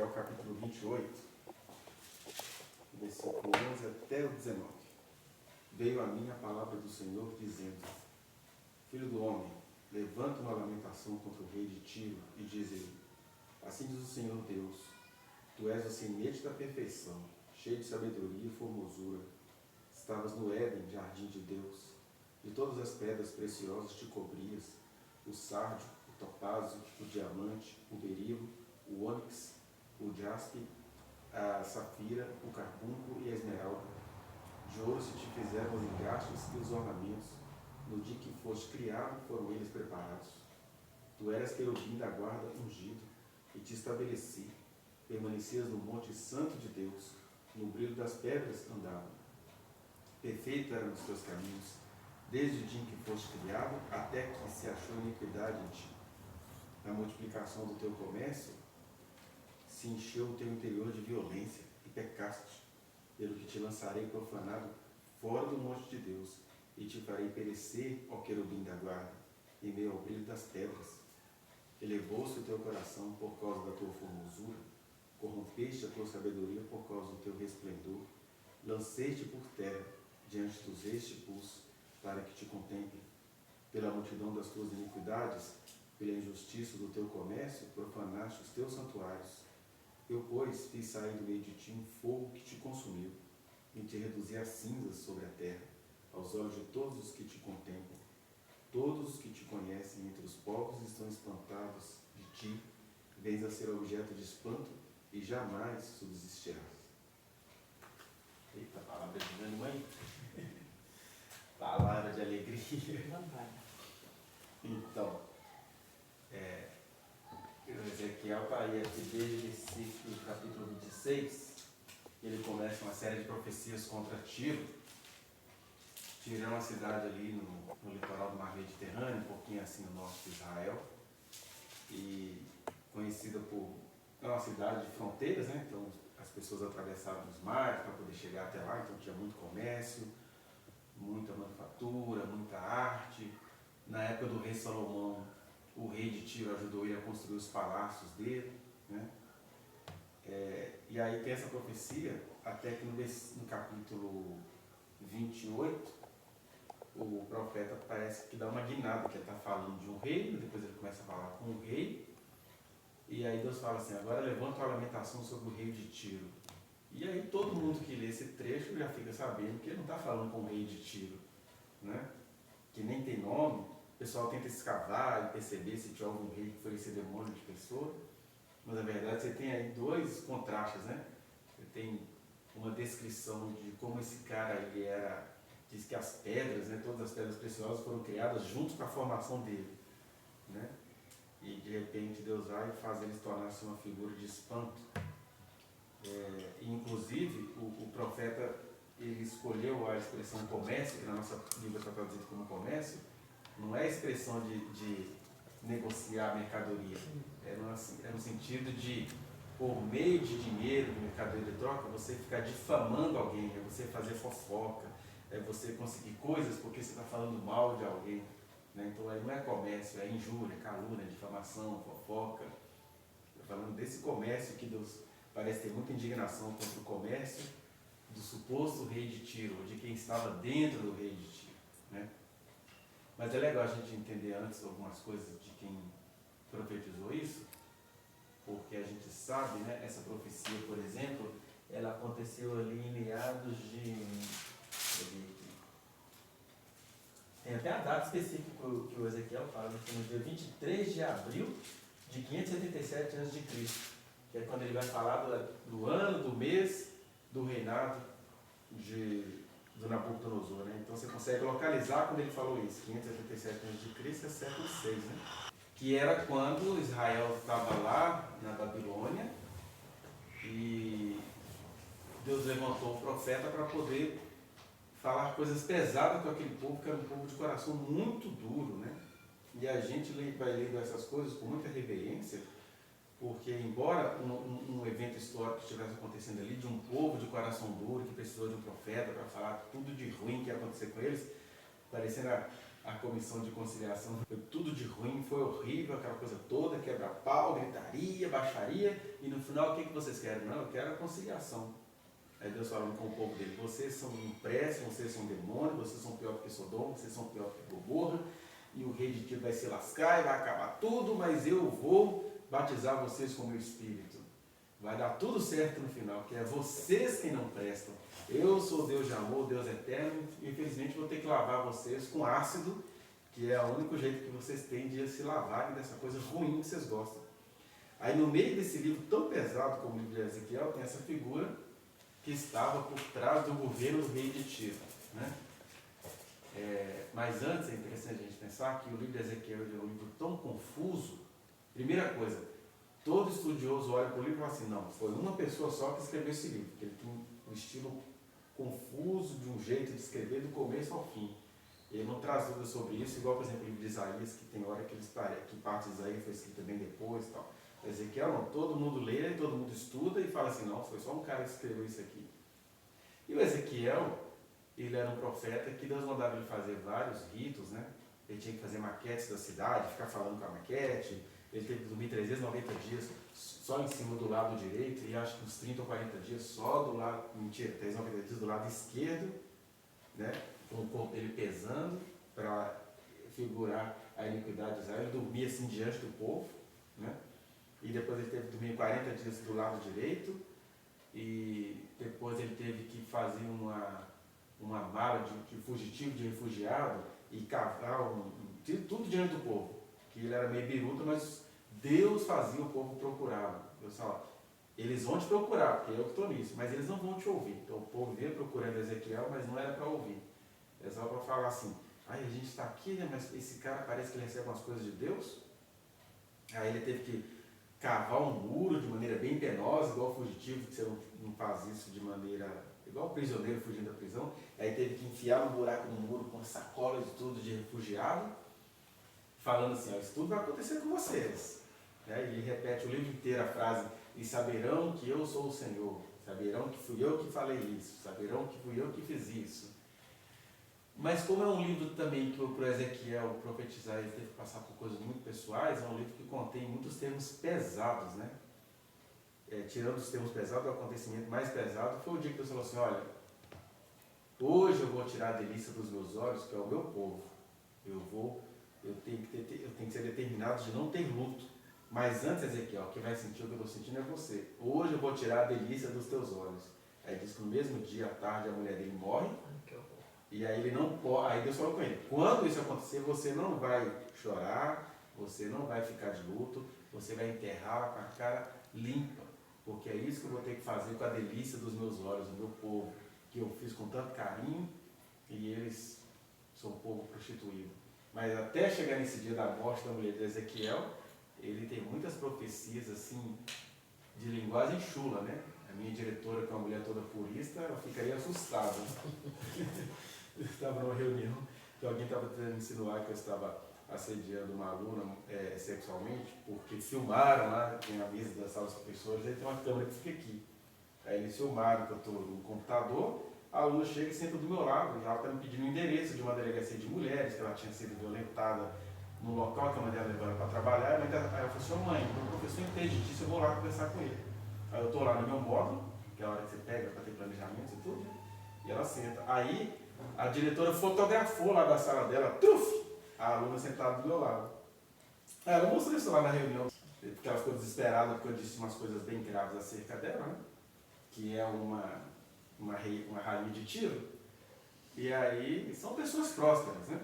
Ezequiel capítulo 28, versículo 11 até o 19. Veio a mim a palavra do Senhor, dizendo: Filho do homem, levanta uma lamentação contra o rei de Tiro, e diz-lhe: Assim diz o Senhor Deus, tu és o sinete da perfeição, cheio de sabedoria e formosura. Estavas no Éden, jardim de Deus. De todas as pedras preciosas te cobrias, o sárdio, o topázio, o diamante, o berilo, o ônix, o jaspe, a safira, o carbunco e a esmeralda. De ouro se te fizeram os engastes e os ornamentos. No dia que foste criado, foram eles preparados. Tu eras querubim da guarda ungido, e te estabeleci. Permanecias no monte santo de Deus, no brilho das pedras andava. Perfeito eram os teus caminhos, desde o dia em que foste criado, até que se achou iniquidade em ti. Na multiplicação do teu comércio, se encheu o teu interior de violência, e pecaste, pelo que te lançarei profanado fora do monte de Deus, e te farei perecer, ó querubim da guarda, em meio ao brilho das pedras. Elevou-se o teu coração por causa da tua formosura, corrompeste a tua sabedoria por causa do teu resplendor, lancei-te por terra, diante dos reis te pus, para que te contemple. Pela multidão das tuas iniquidades, pela injustiça do teu comércio, profanaste os teus santuários. Eu, pois, fiz sair do meio de ti um fogo que te consumiu, e te reduzi a cinzas sobre a terra, aos olhos de todos os que te contemplam. Todos os que te conhecem entre os povos estão espantados de ti, vens a ser objeto de espanto, e jamais subsistirás. Eita, palavra de ânimo, hein? Palavra de alegria. Então, o Ezequiel está aí aqui desde o capítulo 26, ele começa uma série de profecias contra Tiro. Tiro é uma cidade ali no litoral do Mar Mediterrâneo, um pouquinho assim no norte de Israel, e conhecida por... É uma cidade de fronteiras, né? Então as pessoas atravessavam os mares para poder chegar até lá, então tinha muito comércio, muita manufatura, muita arte. Na época do rei Salomão, o rei de Tiro ajudou ele a construir os palácios dele, né? E aí tem essa profecia, até que no capítulo 28, o profeta parece que dá uma guinada, que ele está falando de um reino, depois ele começa a falar com o rei, e aí Deus fala assim: agora levanta a lamentação sobre o rei de Tiro. E aí todo mundo que lê esse trecho já fica sabendo que ele não está falando com o rei de Tiro, né? Que nem tem nome. O pessoal tenta escavar e perceber se tinha algum rei que foi esse demônio de pessoa, mas na verdade você tem aí dois contrastes, né? Você tem uma descrição de como esse cara ele era, diz que as pedras, né, todas as pedras preciosas foram criadas junto com a formação dele, né? E de repente Deus vai e faz ele tornar-se uma figura de espanto. Inclusive o profeta ele escolheu a expressão comércio, que na nossa Bíblia está traduzido como comércio, não é a expressão de negociar mercadoria, é no sentido de, por meio de dinheiro, de mercadoria de troca, você ficar difamando alguém, é você fazer fofoca, é você conseguir coisas porque você está falando mal de alguém, né? Então aí não é comércio, é injúria, calúnia, difamação, fofoca. Estou falando desse comércio que Deus parece ter muita indignação contra o comércio do suposto rei de Tiro, ou de quem estava dentro do rei de Tiro, né? Mas é legal a gente entender antes algumas coisas de quem profetizou isso, porque a gente sabe, né, essa profecia, por exemplo, ela aconteceu ali em meados de... Tem até a data específica que o Ezequiel fala, no dia 23 de abril de 577 a.C., que é quando ele vai falar do ano, do mês, do reinado do Nabucodonosor, né? Então você consegue localizar quando ele falou isso, 577 a.C. é século VI, né? Que era quando Israel estava lá na Babilônia e Deus levantou o profeta para poder falar coisas pesadas com aquele povo, que era um povo de coração muito duro, né? E a gente vai lendo essas coisas com muita reverência, porque embora um evento histórico estivesse acontecendo ali, de um povo de coração duro, que precisou de um profeta para falar tudo de ruim que ia acontecer com eles, parecendo a comissão de conciliação. Foi tudo de ruim, foi horrível, aquela coisa toda, quebra-pau, gritaria, baixaria, e no final o que vocês querem? Não, eu quero a conciliação. Aí Deus falando com o povo dele, vocês são impressos, vocês são demônios, vocês são pior que Sodoma, vocês são pior que Gomorra, e o rei de Tiro vai se lascar e vai acabar tudo, mas eu vou batizar vocês com o meu espírito. Vai dar tudo certo no final, que é vocês quem não prestam. Eu sou Deus de amor, Deus eterno, e infelizmente vou ter que lavar vocês com ácido, que é o único jeito que vocês têm de se lavarem dessa coisa ruim que vocês gostam. Aí no meio desse livro tão pesado como o livro de Ezequiel, tem essa figura que estava por trás do governo do rei de Tiro. Né? Mas antes é interessante a gente pensar que o livro de Ezequiel é um livro tão confuso. Primeira coisa, todo estudioso olha para o livro e fala assim, não, foi uma pessoa só que escreveu esse livro, porque ele tem um estilo confuso, de um jeito de escrever do começo ao fim. Ele não traz dúvidas sobre isso, igual, por exemplo, o livro de Isaías, que tem hora que parte de Isaías foi escrita bem depois e tal. Ezequiel não, todo mundo lê, todo mundo estuda e fala assim, não, foi só um cara que escreveu isso aqui. E o Ezequiel, ele era um profeta que Deus mandava ele fazer vários ritos, né? Ele tinha que fazer maquetes da cidade, ficar falando com a maquete, ele teve que dormir 390 dias só em cima do lado direito, e acho que uns 30 ou 40 dias só do lado, mentira, 390 dias do lado esquerdo, né? Com o corpo dele pesando, para figurar a iniquidade de Israel. Ele dormia assim diante do povo, né? E depois ele teve que dormir 40 dias do lado direito, e depois ele teve que fazer uma mala de fugitivo, de refugiado, e cavar tudo diante do povo. Que ele era meio biruta, mas Deus fazia o povo procurá-lo. Deus falava, eles vão te procurar, porque eu que estou nisso, mas eles não vão te ouvir. Então o povo veio procurando Ezequiel, mas não era para ouvir. É só para falar assim, a gente está aqui, né, mas esse cara parece que ele recebe umas coisas de Deus. Aí ele teve que cavar um muro de maneira bem penosa, igual o fugitivo, que você não faz isso de maneira... igual o prisioneiro fugindo da prisão. Aí teve que enfiar um buraco no muro com sacolas e tudo de refugiado, falando assim, isso tudo vai acontecer com vocês. E ele repete o livro inteiro a frase, e saberão que eu sou o Senhor, saberão que fui eu que falei isso, saberão que fui eu que fiz isso. Mas como é um livro também que para Ezequiel profetizar ele teve que passar por coisas muito pessoais, é um livro que contém muitos termos pesados, né? Tirando os termos pesados, o acontecimento mais pesado foi o dia que Deus falou assim, olha, hoje eu vou tirar a delícia dos meus olhos, que é o meu povo. Eu tenho que ser determinado de não ter luto. Mas antes, Ezequiel, quem vai sentir o que eu estou sentindo é você. Hoje eu vou tirar a delícia dos teus olhos. Aí diz que no mesmo dia, à tarde, a mulher dele morre. E aí ele não pode, aí Deus falou com ele, quando isso acontecer, você não vai chorar, você não vai ficar de luto, você vai enterrar com a cara limpa, porque é isso que eu vou ter que fazer com a delícia dos meus olhos, do meu povo, que eu fiz com tanto carinho, e eles são um povo prostituído. Mas até chegar nesse dia da morte da mulher de Ezequiel, ele tem muitas profecias assim, de linguagem chula, né? A minha diretora, que é uma mulher toda purista, ela ficaria assustada. Eu estava numa reunião que alguém estava tentando insinuar que eu estava assediando uma aluna sexualmente, porque filmaram lá, tem a mesa da sala dos professores, aí tem uma câmera que fica aqui. Aí eles filmaram que eu estou no computador, a aluna chega e senta do meu lado, e ela está me pedindo o endereço de uma delegacia de mulheres, que ela tinha sido violentada no local que a mãe dela levou ela para trabalhar. Aí ela falou assim, mãe, o professor entende disso, eu vou lá conversar com ele. Aí eu estou lá no meu módulo, que é a hora que você pega para ter planejamento e tudo, e ela senta. Aí a diretora fotografou lá da sala dela, a aluna sentada do meu lado. Aí ela mostrou isso lá na reunião, porque ela ficou desesperada porque eu disse umas coisas bem graves acerca dela, né? Que é uma rainha de Tiro. E aí são pessoas prósperas, né?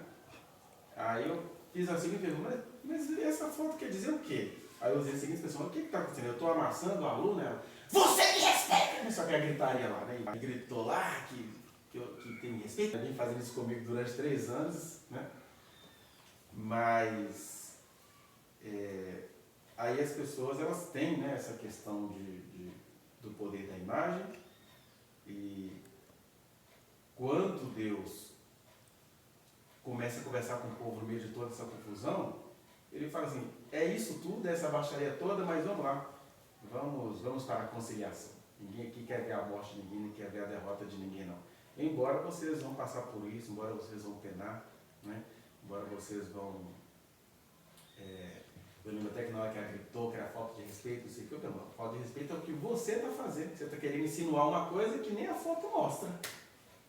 Aí eu fiz a seguinte pergunta, mas essa foto quer dizer o quê? Aí eu usei a seguinte expressão, o que está acontecendo? Eu estou amassando a aluna, ela, você me respeita! Só que a gritaria lá, né? E gritou lá que tem respeito. Alguém fazendo isso comigo durante 3 anos, né? Mas aí as pessoas, elas têm, né, essa questão do poder da imagem, e quando Deus começa a conversar com o povo no meio de toda essa confusão, ele fala assim, é isso tudo, essa baixaria toda, mas vamos lá, vamos para a conciliação. Ninguém aqui quer ver a morte de ninguém, nem quer ver a derrota de ninguém, não. Embora vocês vão passar por isso, embora vocês vão penar, né? embora vocês vão... eu lembro até que na hora que ela gritou que era falta de respeito, não sei o que, não, falta de respeito é o que você está fazendo, você está querendo insinuar uma coisa que nem a foto mostra.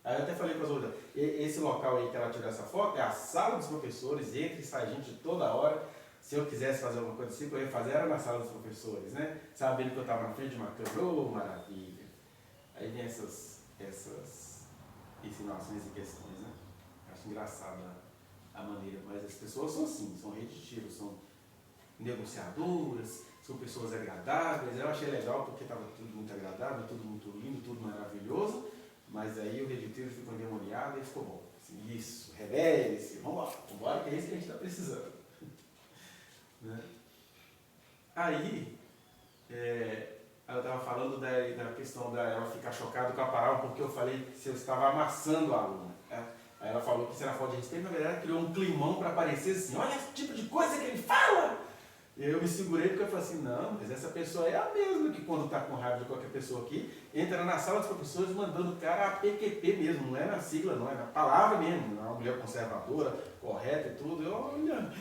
Aí eu até falei para as outras, esse local aí que ela tirou essa foto é a sala dos professores, entra e sai gente toda hora. Se eu quisesse fazer alguma coisa assim, o que eu ia fazer era na sala dos professores, né? Sabendo que eu estava na frente de uma câmera, oh, maravilha! Aí vem essas insinuações e questões, né? Acho engraçada a maneira, mas as pessoas são assim, são reditivas, são negociadoras, são pessoas agradáveis. Eu achei legal porque estava tudo muito agradável, tudo muito lindo, tudo maravilhoso, mas aí o reditivo ficou endemoniado e ficou bom. Assim, isso, rebelde-se, vamos embora, que é isso que a gente está precisando. Né? Aí, eu estava falando da questão dela ficar chocada com a palavra, porque eu falei se eu estava amassando a aluna. Aí ela falou que isso era falta de respeito, na verdade ela criou um climão para parecer assim, olha esse tipo de coisa que ele fala! E eu me segurei porque eu falei assim, não, mas essa pessoa é a mesma que quando está com raiva de qualquer pessoa aqui, entra na sala dos professores mandando o cara a PQP mesmo, não é na sigla, não é na palavra mesmo, não é uma mulher conservadora, correta e tudo. Eu, olha,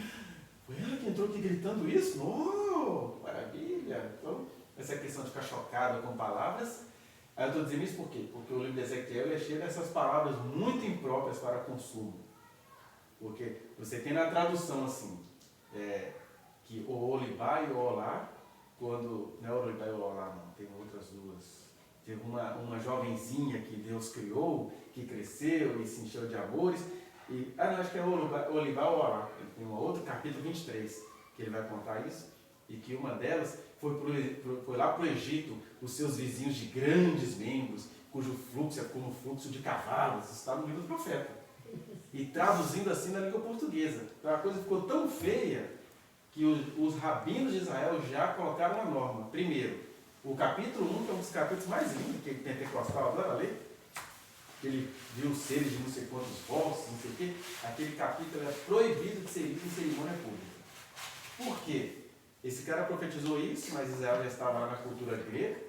foi ela que entrou aqui gritando isso? Oh, maravilha! Então, essa questão de ficar chocada com palavras. Aí eu estou dizendo isso por quê? Porque o livro de Ezequiel é cheio dessas palavras muito impróprias para consumo. Porque você tem na tradução assim, que o olibá e o olá, quando, não é o olibá e o olá não, tem outras duas. Teve uma jovenzinha que Deus criou, que cresceu e se encheu de amores. Não, acho que é o olibá ou olá. Ele tem um outro capítulo 23, que ele vai contar isso. E que uma delas foi lá para o Egito, os seus vizinhos de grandes membros, cujo fluxo é como o fluxo de cavalos, isso está no livro do profeta. E traduzindo assim na língua portuguesa. Então a coisa ficou tão feia que os rabinos de Israel já colocaram uma norma. Primeiro, o capítulo 1, que é um dos capítulos mais lindos, que pentecostal adora ler, que ele viu seres de não sei quantos vossos, não sei o quê, aquele capítulo é proibido de ser lido em cerimônia pública. Por quê? Esse cara profetizou isso, mas Israel já estava lá na cultura grega.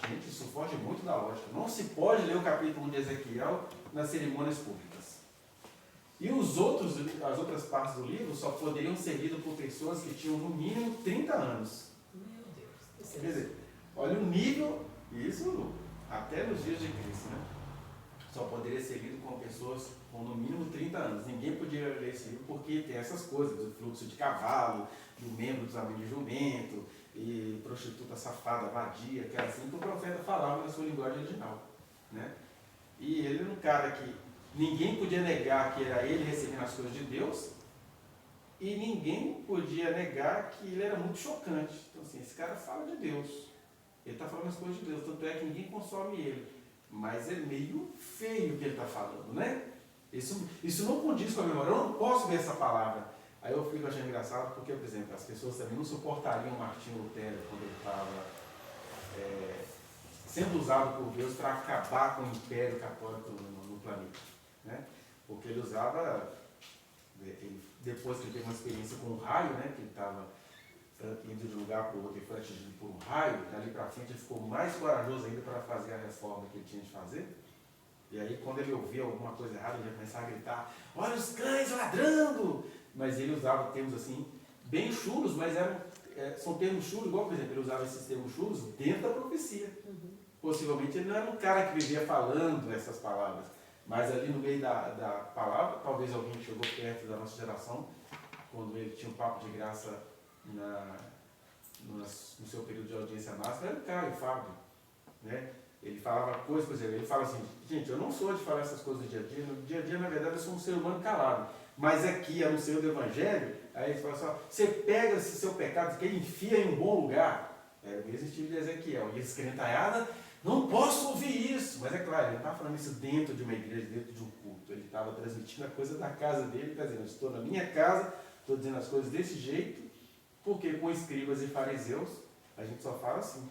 Gente, isso foge muito da lógica. Não se pode ler o capítulo 1 de Ezequiel nas cerimônias públicas. E as outras partes do livro só poderiam ser lidas por pessoas que tinham no mínimo 30 anos. Meu Deus. Quer dizer, olha o nível, isso até nos dias de Cristo, né? Só poderia ser lido com pessoas com no mínimo 30 anos. Ninguém podia ler esse livro porque tem essas coisas, do fluxo de cavalo, do membro dos amigos de jumento, e prostituta safada, vadia, que era assim que o profeta falava na sua linguagem original. Né? E ele era um cara que ninguém podia negar que era ele recebendo as coisas de Deus, e ninguém podia negar que ele era muito chocante. Então assim, esse cara fala de Deus, ele está falando as coisas de Deus, tanto é que ninguém consome ele. Mas é meio feio o que ele está falando, né? Isso não condiz com a memória, eu não posso ver essa palavra. Aí eu fico achando engraçado porque, por exemplo, as pessoas também não suportariam Martinho Lutero quando ele estava sendo usado por Deus para acabar com o império católico no planeta. Né? Porque ele usava, depois que ele teve uma experiência com um raio, né, que ele estava indo de um lugar para o outro e foi atingido por um raio, dali para frente ele ficou mais corajoso ainda para fazer a reforma que ele tinha de fazer. E aí quando ele ouvia alguma coisa errada, ele ia começar a gritar, olha os cães ladrando! Mas ele usava termos assim, bem chulos, mas são termos chulos, igual por exemplo, ele usava esses termos chulos dentro da profecia. Possivelmente ele não era um cara que vivia falando essas palavras, mas ali no meio da palavra, talvez alguém chegou perto da nossa geração, quando ele tinha um papo de graça no seu período de audiência máxima, era o Caio Fábio, né? Ele falava coisas, por exemplo, ele fala assim, gente, eu não sou de falar essas coisas do dia a dia, no dia a dia, na verdade, eu sou um ser humano calado, mas aqui, a no seio do Evangelho, aí ele fala assim, você pega esse seu pecado e enfia em um bom lugar, é o mesmo estilo de Ezequiel, e esse crentaiada, não posso ouvir isso, mas é claro, ele não estava falando isso dentro de uma igreja, dentro de um culto, ele estava transmitindo a coisa da casa dele, está dizendo, eu estou na minha casa, estou dizendo as coisas desse jeito, porque com escribas e fariseus, a gente só fala assim.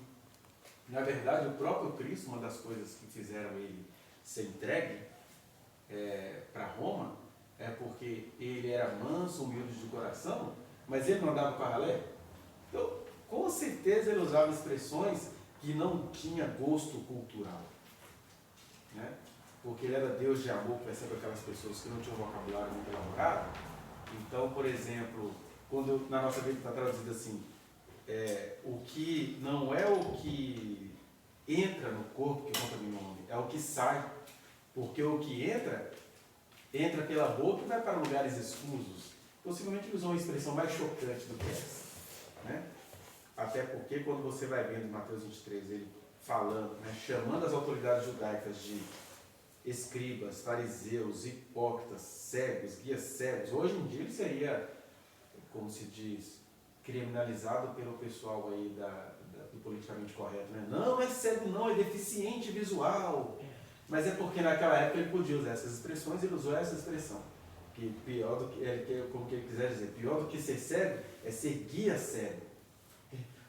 Na verdade, o próprio Cristo, uma das coisas que fizeram ele ser entregue para Roma, é porque ele era manso, humilde de coração, mas ele não andava com a ralé. Então, com certeza ele usava expressões que não tinha gosto cultural. Né? Porque ele era Deus de amor, por exemplo, aquelas pessoas que não tinham um vocabulário muito elaborado, Então, por exemplo, quando na nossa Bíblia está traduzido assim, o que não é o que entra no corpo que contamina o homem, é o que sai. Porque o que entra pela boca e vai para lugares escusos. Possivelmente ele usou uma expressão mais chocante do que essa. Né? Até porque quando você vai vendo em Mateus 23, ele falando, né, chamando as autoridades judaicas de escribas, fariseus, hipócritas, cegos, guias cegos, hoje em dia ele seria, como se diz, criminalizado pelo pessoal aí do politicamente correto. Né? Não é cego não, é deficiente visual. Mas é porque naquela época ele podia usar essas expressões, ele usou essa expressão. Que pior do que, como que ele quiser dizer, pior do que ser cego é ser guia cego.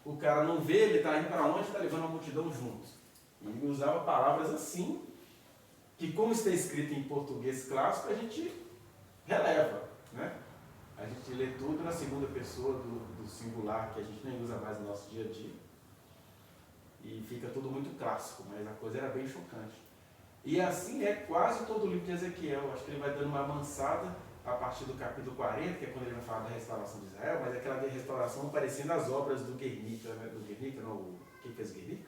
O cara não vê, ele está indo para onde, está levando a multidão juntos. E ele usava palavras assim, que como está escrito em português clássico, a gente releva. Né? A gente lê tudo na segunda pessoa do singular, que a gente nem usa mais no nosso dia a dia. E fica tudo muito clássico, mas a coisa era bem chocante. E assim é quase todo o livro de Ezequiel. Acho que ele vai dando uma amansada a partir do capítulo 40, que é quando ele vai falar da restauração de Israel, mas é aquela restauração parecendo as obras do Guernica, né? Do Guernica, não, o que fez Guernica?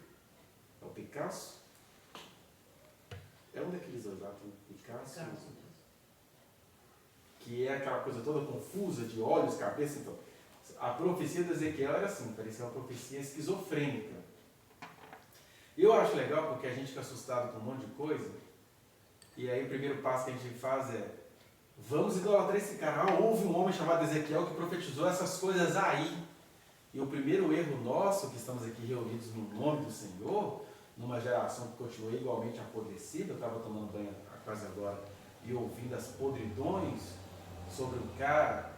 É o Picasso? É um daqueles dois lá, tem o Picasso. Que é aquela coisa toda confusa, de olhos, cabeça. Então, a profecia de Ezequiel era assim, parecia uma profecia esquizofrênica. Eu acho legal porque a gente fica assustado com um monte de coisa, e aí o primeiro passo que a gente faz é: vamos idolatrar esse cara. Houve um homem chamado Ezequiel que profetizou essas coisas aí. E o primeiro erro nosso, que estamos aqui reunidos no nome do Senhor, numa geração que continua igualmente apodrecida, eu estava tomando banho quase agora e ouvindo as podridões sobre o cara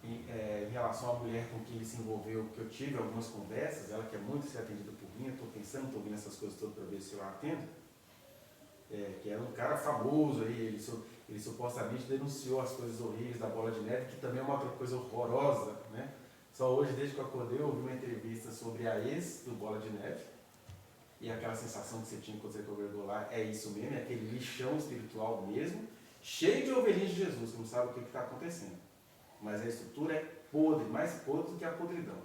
em relação à mulher com quem ele se envolveu, que eu tive algumas conversas, ela quer muito ser atendida por mim, eu estou pensando, estou ouvindo essas coisas todas para ver se eu a atendo, que era um cara famoso, aí, ele supostamente denunciou as coisas horríveis da Bola de Neve, que também é uma outra coisa horrorosa, né? Só hoje, desde que eu acordei, eu ouvi uma entrevista sobre a ex do Bola de Neve, e aquela sensação que você tinha quando você congregou lá, é isso mesmo, é aquele lixão espiritual mesmo, cheio de ovelhinhas de Jesus, que não sabe o que está acontecendo. Mas a estrutura é podre, mais podre do que a podridão.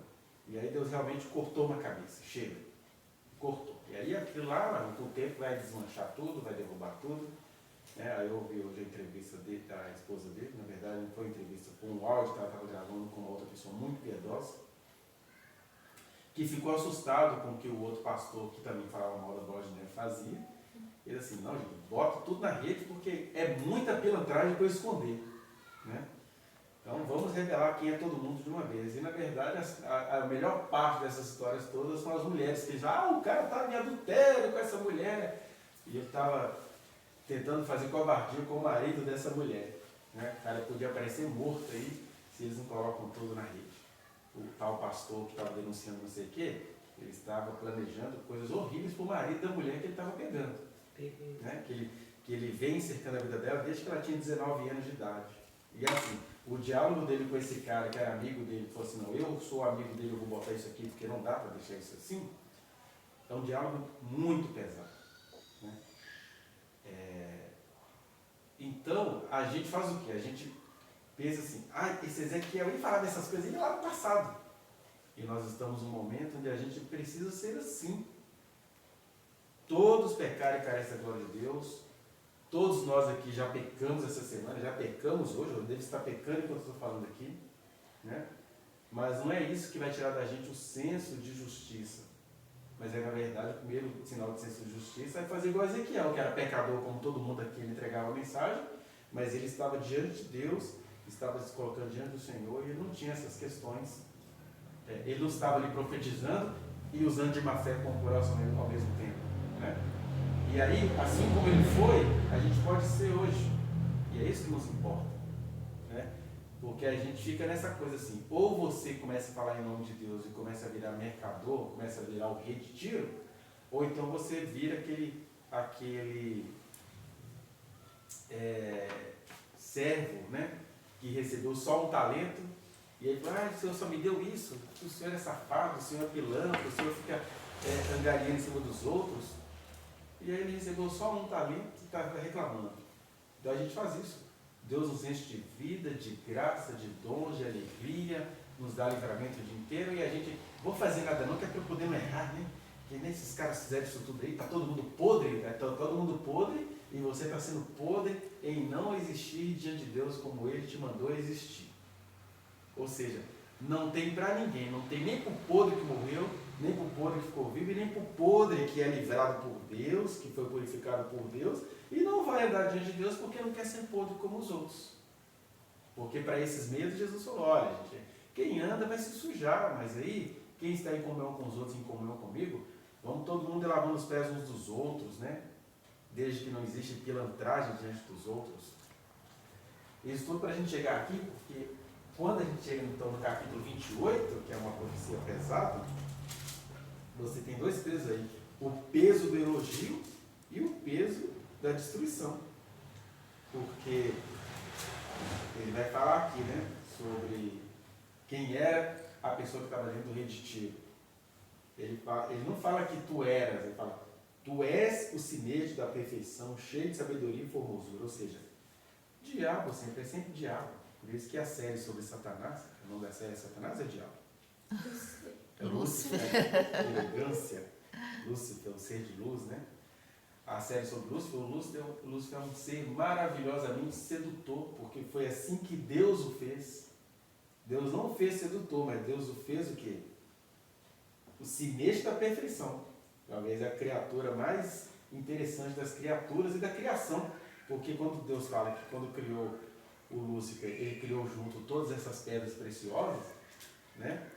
E aí Deus realmente cortou uma cabeça, chega, cortou. E aí aquilo lá, com o tempo, vai desmanchar tudo, vai derrubar tudo. Aí eu ouvi hoje a entrevista da esposa dele, na verdade não foi uma entrevista, foi um áudio que ela estava gravando com uma outra pessoa muito piedosa, que ficou assustado com o que o outro pastor, que também falava mal da Bola de Neve, fazia. Ele assim, não, gente, bota tudo na rede porque é muita pilantragem para eu esconder. Né? Então vamos revelar quem é todo mundo de uma vez. E na verdade a melhor parte dessas histórias todas são as mulheres que dizem, o cara estava em adultério com essa mulher. E ele estava tentando fazer covardia com o marido dessa mulher. Né? O cara podia aparecer morto aí se eles não colocam tudo na rede. O tal pastor que estava denunciando não sei o quê, ele estava planejando coisas horríveis para o marido da mulher que ele estava pegando. Né? Que ele vem cercando a vida dela desde que ela tinha 19 anos de idade. E assim, o diálogo dele com esse cara, que era amigo dele, falou assim, não, eu sou amigo dele, eu vou botar isso aqui porque não dá para deixar isso assim. É um diálogo muito pesado. Né? Então, a gente faz o quê? A gente pensa assim, esse Ezequiel ia falar dessas coisas lá no passado. E nós estamos num momento onde a gente precisa ser assim. Todos pecaram e carecem da glória de Deus. Todos nós aqui já pecamos essa semana, já pecamos hoje, eu devo estar pecando enquanto estou falando aqui, né? Mas não é isso que vai tirar da gente o senso de justiça. Mas na verdade, o primeiro sinal de senso de justiça é fazer igual a Ezequiel, que era pecador como todo mundo aqui, ele entregava a mensagem, mas ele estava diante de Deus, estava se colocando diante do Senhor e ele não tinha essas questões. Ele não estava ali profetizando e usando de má fé como próximo ao mesmo tempo. Né? E aí, assim como ele foi, a gente pode ser hoje. E é isso que nos importa. Né? Porque a gente fica nessa coisa assim, ou você começa a falar em nome de Deus e começa a virar mercador, começa a virar o rei de tiro, ou então você vira aquele servo, né? Que recebeu só um talento, e aí fala, o Senhor só me deu isso, o Senhor é safado, o Senhor é pilantra, o Senhor fica angariando em cima dos outros. E aí ele recebeu só um talento e está reclamando. Então a gente faz isso. Deus nos enche de vida, de graça, de dons, de alegria, nos dá livramento o dia inteiro e a gente, vou fazer nada não, que é para eu poder não errar, né? Que nem esses caras fizeram isso tudo aí, está todo mundo podre, né? Tá todo mundo podre e você está sendo podre em não existir diante de Deus como Ele te mandou existir. Ou seja, não tem para ninguém, não tem nem para o podre que morreu, nem para o podre que ficou vivo, e nem para o podre que é livrado por Deus, que foi purificado por Deus, e não vai andar diante de Deus porque não quer ser podre como os outros. Porque para esses medos Jesus falou, olha gente, quem anda vai se sujar, mas aí quem está em comunhão com os outros, em comunhão comigo, vamos todo mundo lavando os pés uns dos outros, né? Desde que não existe pilantragem diante dos outros. Isso tudo para a gente chegar aqui, porque quando a gente chega então no capítulo 28, que é uma profecia pesada, você tem dois pesos aí, o peso do elogio e o peso da destruição. Porque ele vai falar aqui, né, sobre quem era a pessoa que estava dentro do rei de Tiro. Ele não fala que tu eras, ele fala, tu és o sinete da perfeição, cheio de sabedoria e formosura. Ou seja, diabo sempre, é sempre diabo. Por isso que a série sobre Satanás, o nome da série é Satanás, é diabo. É Lúcifer, elegância. Lúcifer, o ser de luz, né? A série sobre Lúcifer, o Lúcifer é um ser maravilhosamente sedutor, porque foi assim que Deus o fez. Deus não o fez sedutor, mas Deus o fez o quê? O sinete da perfeição. Talvez a criatura mais interessante das criaturas e da criação. Porque quando Deus fala que quando criou o Lúcifer, ele criou junto todas essas pedras preciosas, né?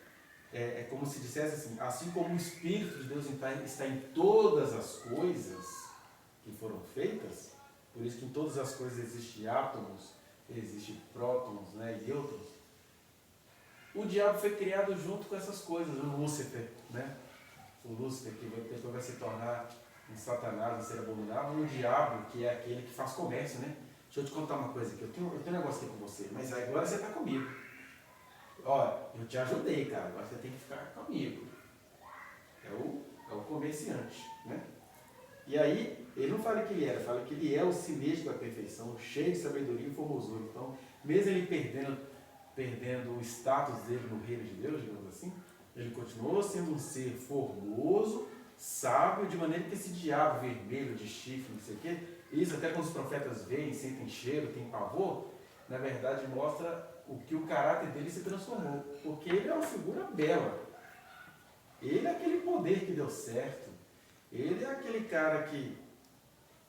É como se dissesse assim como o Espírito de Deus está em todas as coisas que foram feitas, por isso que em todas as coisas existem átomos, existem prótons, né, e nêutrons, o diabo foi criado junto com essas coisas, o Lúcifer, né? O Lúcifer que depois vai se tornar um Satanás, um ser abominável, o diabo que é aquele que faz comércio, né? Deixa eu te contar uma coisa aqui, eu tenho um negócio aqui com você, mas agora você está comigo. Olha, eu te ajudei, cara, agora você tem que ficar comigo. É o comerciante, né? E aí, ele não fala que ele era, fala que ele é o sinete da perfeição, cheio de sabedoria e formosura. Então, mesmo ele perdendo o status dele no reino de Deus, digamos assim, ele continuou sendo um ser formoso, sábio, de maneira que esse diabo vermelho, de chifre, não sei o quê, isso até quando os profetas veem, sentem cheiro, têm pavor, na verdade mostra o que o caráter dele se transformou, porque ele é uma figura bela. Ele é aquele poder que deu certo. Ele é aquele cara que...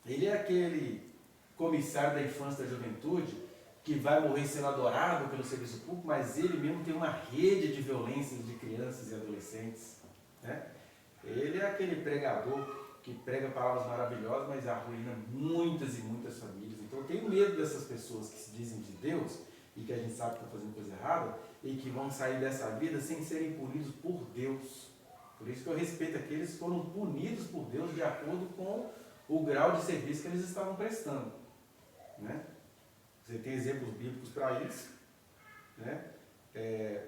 Ele é aquele comissário da infância e da juventude que vai morrer sendo adorado pelo serviço público, mas ele mesmo tem uma rede de violência de crianças e adolescentes, né? Ele é aquele pregador que prega palavras maravilhosas, mas arruína muitas e muitas famílias. Então eu tenho medo dessas pessoas que se dizem de Deus e que a gente sabe que estão fazendo coisa errada e que vão sair dessa vida sem serem punidos por Deus. Por isso que eu respeito aqueles que foram punidos por Deus de acordo com o grau de serviço que eles estavam prestando, né? Você tem exemplos bíblicos para isso, né?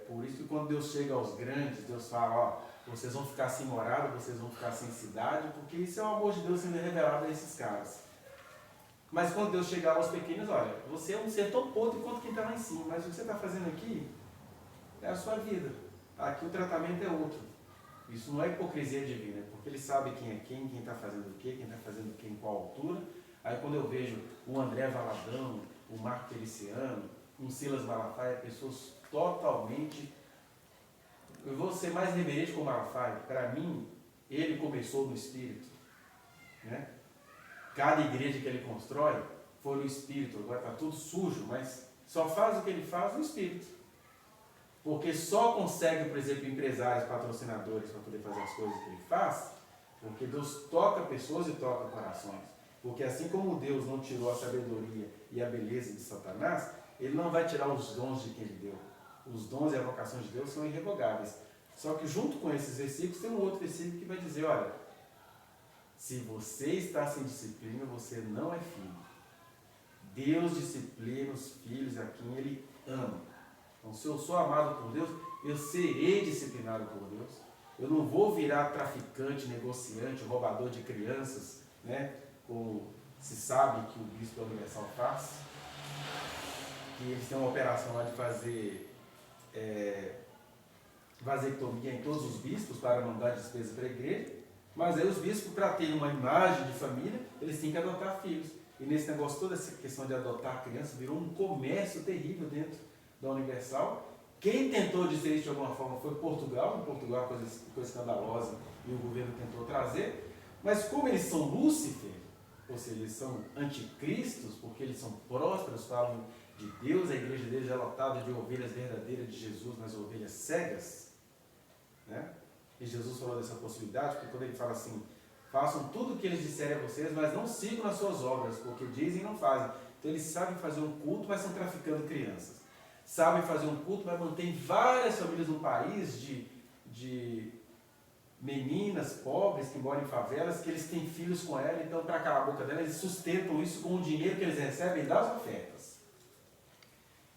Por isso que quando Deus chega aos grandes, Deus fala, ó, vocês vão ficar sem morada, vocês vão ficar sem cidade, porque isso é o amor de Deus sendo revelado a esses caras. Mas quando Deus chegar aos pequenos, olha, você é um ser tão podre quanto quem está lá em cima, mas o que você está fazendo aqui é a sua vida. Aqui o tratamento é outro. Isso não é hipocrisia divina, é porque ele sabe quem é quem está fazendo o quê, quem está fazendo o quê, em qual altura. Aí quando eu vejo o André Valadão, o Marco Feliciano, um Silas Malafaia, pessoas totalmente... Eu vou ser mais reverente com o Malafaia. Para mim, ele começou no Espírito, né? Cada igreja que ele constrói foi no Espírito. Agora está tudo sujo, mas só faz o que ele faz no Espírito. Porque só consegue, por exemplo, empresários, patrocinadores para poder fazer as coisas que ele faz, porque Deus toca pessoas e toca corações. Porque assim como Deus não tirou a sabedoria e a beleza de Satanás, ele não vai tirar os dons de quem ele deu. Os dons e a vocação de Deus são irrevogáveis. Só que junto com esses versículos tem um outro versículo que vai dizer, olha, se você está sem disciplina, você não é filho. Deus disciplina os filhos a quem ele ama. Então, se eu sou amado por Deus, eu serei disciplinado por Deus. Eu não vou virar traficante, negociante, roubador de crianças, né? Como se sabe que o bispo universal faz. que eles têm uma operação lá de fazer vasectomia em todos os bispos para não dar despesa para a igreja, mas aí os bispos, para ter uma imagem de família, eles têm que adotar filhos. E nesse negócio, toda essa questão de adotar criança virou um comércio terrível dentro da Universal. Quem tentou dizer isso de alguma forma foi Portugal. Em Portugal, coisa escandalosa, e o governo tentou trazer. Mas como eles são Lúcifer, ou seja, eles são anticristos, porque eles são prósperos, falam de Deus, a igreja deles é lotada de ovelhas verdadeiras de Jesus, mas ovelhas cegas, né? E Jesus falou dessa possibilidade, porque quando ele fala assim, façam tudo o que eles disserem a vocês, mas não sigam as suas obras, porque dizem e não fazem. Então eles sabem fazer um culto, mas estão traficando crianças. Sabem fazer um culto, mas mantêm várias famílias no país de meninas pobres que moram em favelas, que eles têm filhos com ela, então para calar a boca dela, eles sustentam isso com o dinheiro que eles recebem das ofertas.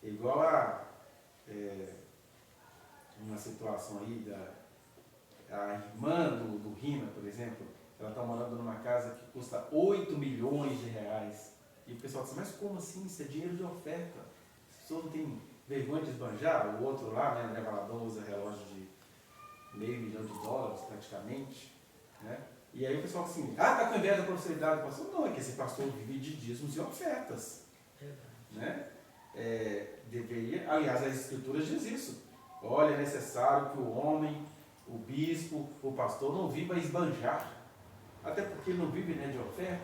Igual a uma situação aí a irmã do Rina, por exemplo, ela está morando numa casa que custa 8 milhões de reais. E o pessoal diz, mas como assim? Isso é dinheiro de oferta. As pessoas não têm vergonha de esbanjar. O outro lá, né, André Valadão, usa relógio de $500 mil praticamente. Né? E aí o pessoal assim, está com inveja da prosperidade do pastor? Não, é que esse pastor vive de dízimos e ofertas. Né? Deveria, aliás, as escrituras diz isso. Olha, é necessário que o homem, o bispo, o pastor não viva a esbanjar. Até porque ele não vive, né, de oferta.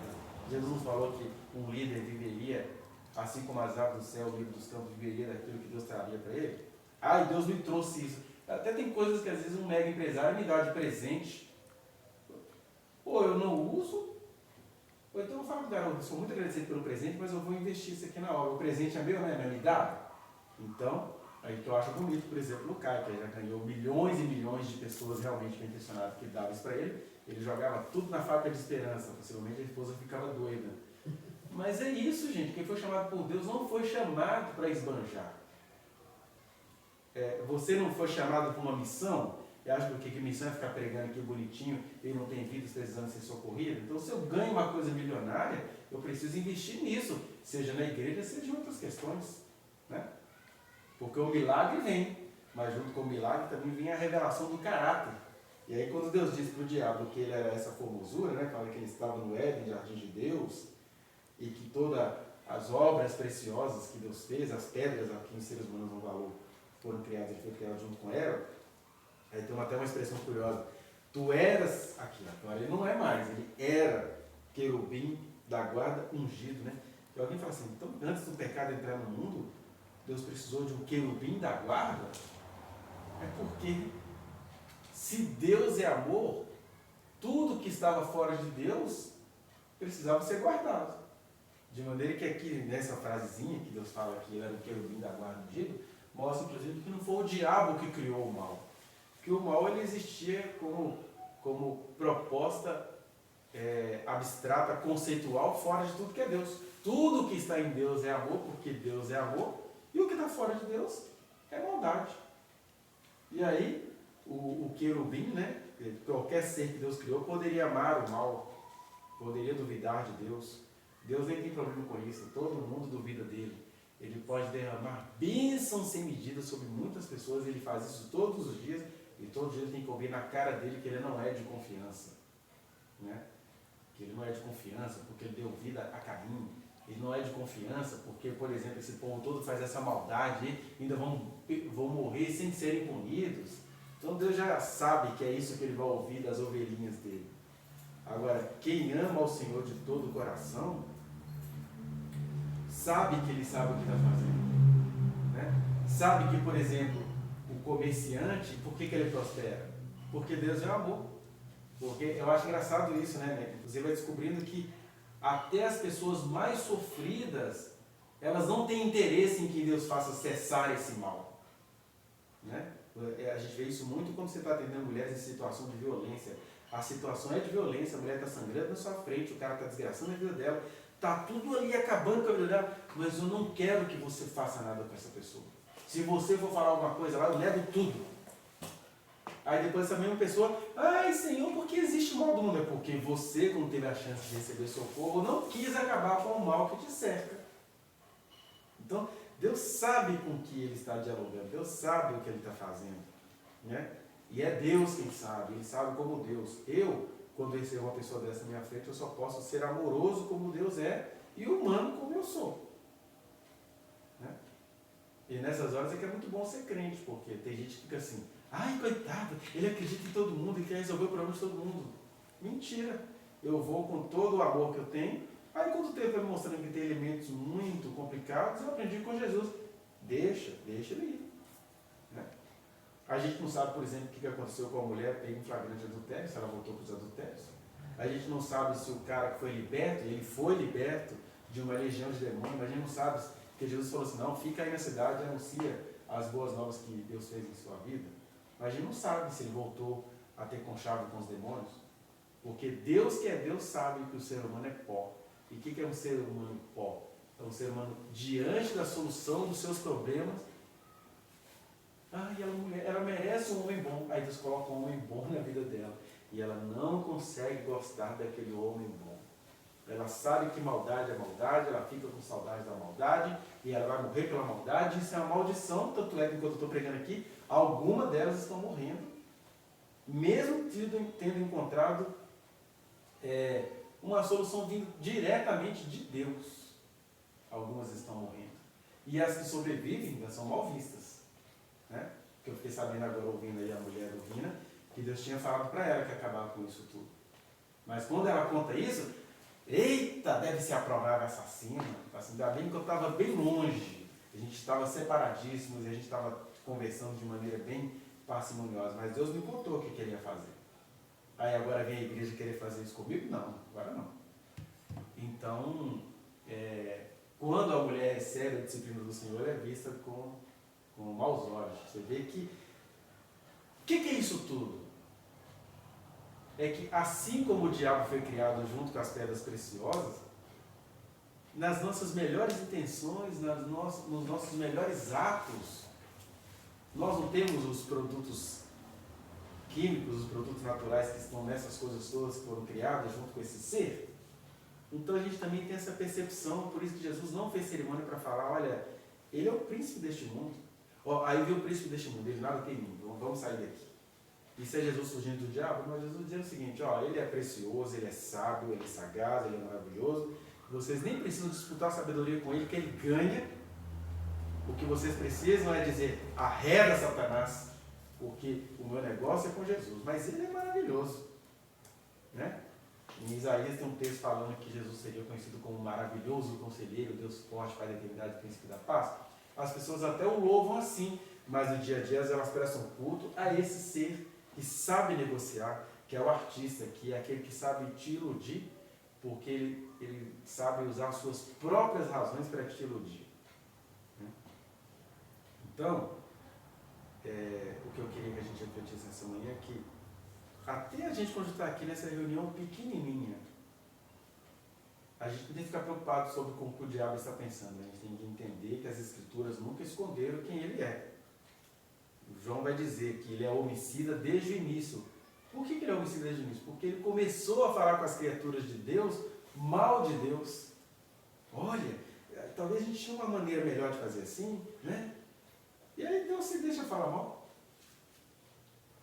Jesus falou que um líder viveria, assim como as aves do céu, o livro dos campos, viveria daquilo que Deus traria para ele. E Deus me trouxe isso. Até tem coisas que às vezes um mega empresário me dá de presente. Ou eu não uso, ou então eu falo, garoto, eu sou muito agradecido pelo presente, mas eu vou investir isso aqui na obra. O presente é meu, né? Não é me dado. Então, aí que eu acho bonito, por exemplo, o Caio, que já ganhou milhões e milhões de pessoas realmente bem intencionadas que davam isso para ele. Ele jogava tudo na fábrica de esperança, possivelmente a esposa ficava doida. Mas é isso, gente, quem foi chamado por Deus não foi chamado para esbanjar. Você não foi chamado para uma missão, e acha que missão é ficar pregando aqui bonitinho e não tem vidas precisando ser socorridas? Então, se eu ganho uma coisa milionária, eu preciso investir nisso, seja na igreja, seja em outras questões. Né? Porque o milagre vem, mas junto com o milagre também vem a revelação do caráter. E aí quando Deus disse para o diabo que ele era essa formosura, né, fala que ele estava no Éden, jardim de Deus, e que todas as obras preciosas que Deus fez, as pedras a que os seres humanos não valor foram criadas, ele foi criado junto com ela. Aí tem até uma expressão curiosa, tu eras, aqui agora ele não é mais, ele era querubim da guarda ungido, né? E alguém fala assim, então antes do pecado entrar no mundo, Deus precisou de um querubim da guarda? É porque se Deus é amor, tudo que estava fora de Deus precisava ser guardado. De maneira que aqui, nessa frasezinha que Deus fala que ele era o querubim da guarda ungido, mostra inclusive que não foi o diabo que criou o mal. Que o mal ele existia como proposta abstrata, conceitual, fora de tudo que é Deus. Tudo que está em Deus é amor, porque Deus é amor, e o que está fora de Deus é maldade. E aí, o querubim, né, qualquer ser que Deus criou, poderia amar o mal, poderia duvidar de Deus. Deus nem tem problema com isso, todo mundo duvida dele. Ele pode derramar bênçãos sem medida sobre muitas pessoas, ele faz isso todos os dias, e todos os dias tem que ouvir na cara dele que ele não é de confiança. Né? Que ele não é de confiança porque ele deu vida a Caim. Ele não é de confiança porque, por exemplo, esse povo todo faz essa maldade e ainda vão morrer sem serem punidos. Então Deus já sabe que é isso que ele vai ouvir das ovelhinhas dele. Agora, quem ama ao Senhor de todo o coração, sabe que ele sabe o que está fazendo. Né? Sabe que, por exemplo, o comerciante, por que ele prospera? Porque Deus é amor. Porque eu acho engraçado isso, né? Você vai descobrindo que até as pessoas mais sofridas, elas não têm interesse em que Deus faça cessar esse mal. Né? A gente vê isso muito quando você está atendendo mulheres em situação de violência. A situação é de violência, a mulher está sangrando na sua frente, o cara está desgraçando a vida dela, está tudo ali acabando com a vida dela, mas eu não quero que você faça nada com essa pessoa. Se você for falar alguma coisa lá, eu nego tudo. Aí depois essa mesma pessoa, ai Senhor, por que existe o mal do mundo? É porque você, quando teve a chance de receber socorro, não quis acabar com o mal que te cerca. Então, Deus sabe com que ele está dialogando, Deus sabe o que ele está fazendo, né? E é Deus quem sabe, ele sabe como Deus. Eu, quando recebo uma pessoa dessa na minha frente, eu só posso ser amoroso como Deus é e humano como eu sou, né? E nessas horas é que é muito bom ser crente, porque tem gente que fica assim, ai, coitado, ele acredita em todo mundo, ele quer resolver o problema de todo mundo. Mentira! Eu vou com todo o amor que eu tenho. Aí quando o tempo vai me mostrando que tem elementos muito complicados, eu aprendi com Jesus. Deixa ele ir, né? A gente não sabe, por exemplo, o que aconteceu com a mulher pega em flagrante de adultério, se ela voltou para os adultérios. A gente não sabe se o cara que foi liberto, ele foi liberto de uma legião de demônios. A gente não sabe, porque Jesus falou assim, não, fica aí na cidade e anuncia as boas novas que Deus fez em sua vida. Mas a gente não sabe se ele voltou a ter conchavo com os demônios. Porque Deus que é Deus sabe que o ser humano é pó. E o que é um ser humano pó? É um ser humano diante da solução dos seus problemas. Ela merece um homem bom. Aí Deus coloca um homem bom na vida dela. E ela não consegue gostar daquele homem bom. Ela sabe que maldade é maldade, ela fica com saudade da maldade, e ela vai morrer pela maldade. Isso é uma maldição, tanto é que enquanto eu estou pregando aqui, algumas delas estão morrendo, mesmo tendo encontrado uma solução vindo diretamente de Deus. Algumas estão morrendo. E as que sobrevivem ainda são mal vistas, né? Que eu fiquei sabendo agora, ouvindo aí a mulher do Vina, que Deus tinha falado para ela que ia acabar com isso tudo. Mas quando ela conta isso, eita, deve ser a provável assassina. Assim, ainda bem que eu estava bem longe. A gente estava separadíssimos e a gente estava conversando de maneira bem parcimoniosa. Mas Deus me contou o que queria fazer. Aí agora vem a igreja querer fazer isso comigo? Não, agora não. Então, quando a mulher excede a disciplina do Senhor, é vista com maus olhos. Você vê que... O que é isso tudo? É que assim como o diabo foi criado junto com as pedras preciosas, nas nossas melhores intenções, nos nossos melhores atos, nós não temos os produtos químicos, os produtos naturais que estão nessas coisas todas que foram criadas junto com esse ser. Então a gente também tem essa percepção, por isso que Jesus não fez cerimônia para falar, olha, ele é o príncipe deste mundo. Aí viu o príncipe deste mundo, ele nada tem em mim, vamos sair daqui. Isso é Jesus fugindo do diabo? Mas Jesus dizendo o seguinte, ele é precioso, ele é sábio, ele é sagaz, ele é maravilhoso. Vocês nem precisam disputar sabedoria com ele, que ele ganha. O que vocês precisam é dizer, arreda Satanás, porque o meu negócio é com Jesus. Mas ele é maravilhoso, né? Em Isaías tem um texto falando que Jesus seria conhecido como maravilhoso conselheiro, Deus forte, Pai da eternidade, príncipe da paz. As pessoas até o louvam assim, mas no dia a dia elas prestam culto a esse ser que sabe negociar, que é o artista, que é aquele que sabe te iludir, porque ele sabe usar as suas próprias razões para te iludir. Então, o que eu queria que a gente refletisse nessa manhã é que até a gente, quando está aqui nessa reunião pequenininha, a gente não tem que ficar preocupado sobre como o diabo está pensando. A gente tem que entender que as Escrituras nunca esconderam quem ele é. João vai dizer que ele é homicida desde o início. Por que ele é homicida desde o início? Porque ele começou a falar com as criaturas de Deus, mal de Deus. Olha, talvez a gente tinha uma maneira melhor de fazer assim, né? E aí Deus se deixa falar mal.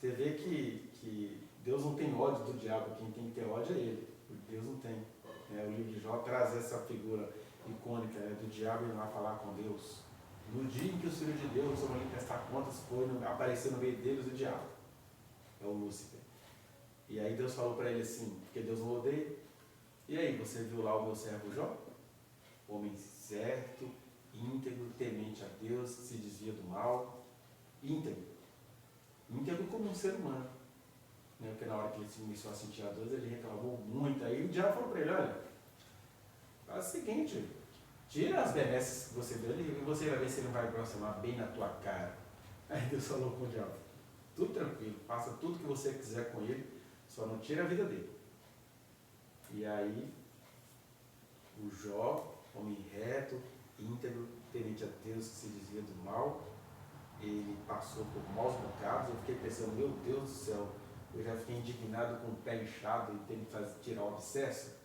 Você vê que Deus não tem ódio do diabo, quem tem que ter ódio é ele. Deus não tem. O livro de Jó traz essa figura icônica, do diabo ir lá falar com Deus. No dia em que os filhos de Deus foram ali prestar contas, apareceu no meio deles o diabo. É o Lúcifer. E aí Deus falou para ele assim, porque Deus não odeia. E aí, você viu lá o meu servo Jó? Homem certo, íntegro, temente a Deus, se desvia do mal. Íntegro. Íntegro como um ser humano. Porque na hora que ele começou a sentir a dor, ele reclamou muito. Aí o diabo falou para ele, olha, faz o seguinte, tira as benesses que você vê ali e você vai ver se ele vai aproximar bem na tua cara. Aí Deus falou com o diabo, tudo tranquilo, faça tudo que você quiser com ele, só não tira a vida dele. E aí, o Jó, homem reto, íntegro, temente a Deus, que se desvia do mal, ele passou por maus bocados. Eu fiquei pensando, meu Deus do céu, eu já fiquei indignado com o pé inchado e tendo que tirar o abscesso.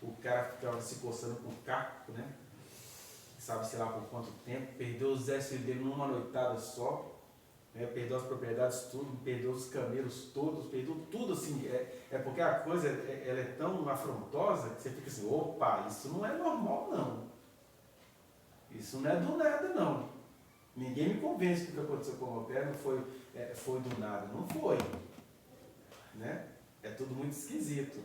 O cara ficava se coçando com o caco, né? sabe-se lá por quanto tempo, perdeu os 10 filhos dele numa noitada só, né? Perdeu as propriedades tudo, perdeu os camelos todos, perdeu tudo assim. É porque a coisa ela é tão afrontosa que você fica assim, opa, isso não é normal não. Isso não é do nada não. Ninguém me convence que o que aconteceu com o meu pé não foi do nada. Não foi. Né? É tudo muito esquisito.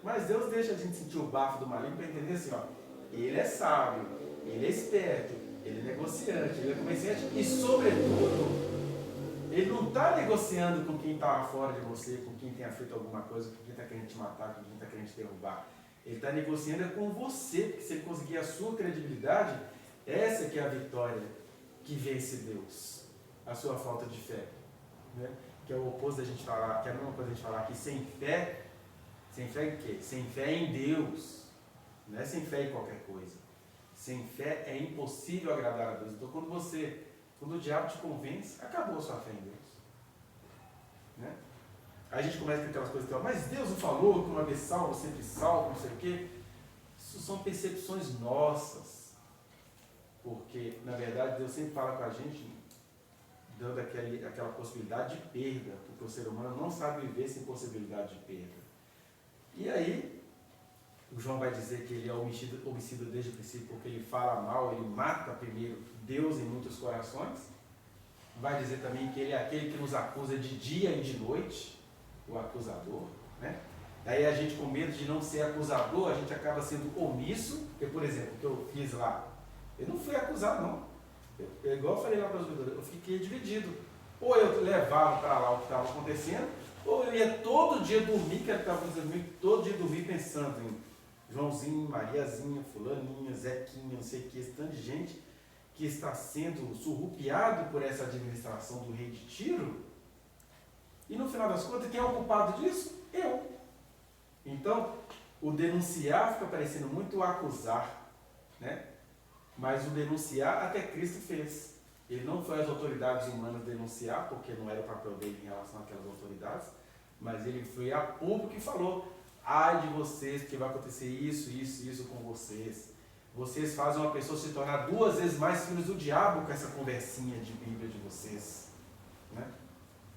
Mas Deus deixa a gente sentir o bafo do maligno para entender assim, ó, ele é sábio, ele é esperto, ele é negociante, ele é comerciante e, sobretudo, ele não está negociando com quem está fora de você, com quem tenha feito alguma coisa, com quem está querendo te matar, com quem está querendo te derrubar. Ele está negociando com você, porque se ele conseguir a sua credibilidade, essa que é a vitória que vence Deus, a sua falta de fé. Né? Que é o oposto da gente falar, que é a mesma coisa a gente falar que sem fé em quê? Sem fé em Deus. Não é sem fé em qualquer coisa. Sem fé é impossível agradar a Deus. Então quando o diabo te convence, acabou a sua fé em Deus. Né? Aí a gente começa com aquelas coisas que mas Deus não falou que uma vez salvo, sempre salvo, não sei o quê. Isso são percepções nossas. Porque, na verdade, Deus sempre fala com a gente dando aquela possibilidade de perda, porque o ser humano não sabe viver sem possibilidade de perda. E aí, o João vai dizer que ele é homicida desde o princípio, porque ele fala mal, ele mata primeiro Deus em muitos corações. Vai dizer também que ele é aquele que nos acusa de dia e de noite, o acusador. Né? Daí a gente, com medo de não ser acusador, a gente acaba sendo omisso, porque, por exemplo, o que eu fiz lá, eu não fui acusado, não. Igual eu falei lá para os vendedores, eu fiquei dividido. Ou eu levava para lá o que estava acontecendo, ou eu ia todo dia dormir, que estava fazendo comigo, todo dia dormir pensando em Joãozinho, Mariazinha, Fulaninha, Zequinha, não sei o que, esse tanto de gente que está sendo surrupiado por essa administração do rei de Tiro. E no final das contas, quem é o culpado disso? Eu. Então, o denunciar fica parecendo muito o acusar, né? Mas o denunciar até Cristo fez. Ele não foi às autoridades humanas denunciar, porque não era o papel dele em relação àquelas autoridades, mas ele foi a público e falou, ai de vocês, porque vai acontecer isso, isso, isso com vocês. Vocês fazem uma pessoa se tornar 2 vezes mais filhos do diabo com essa conversinha de Bíblia de vocês. Né?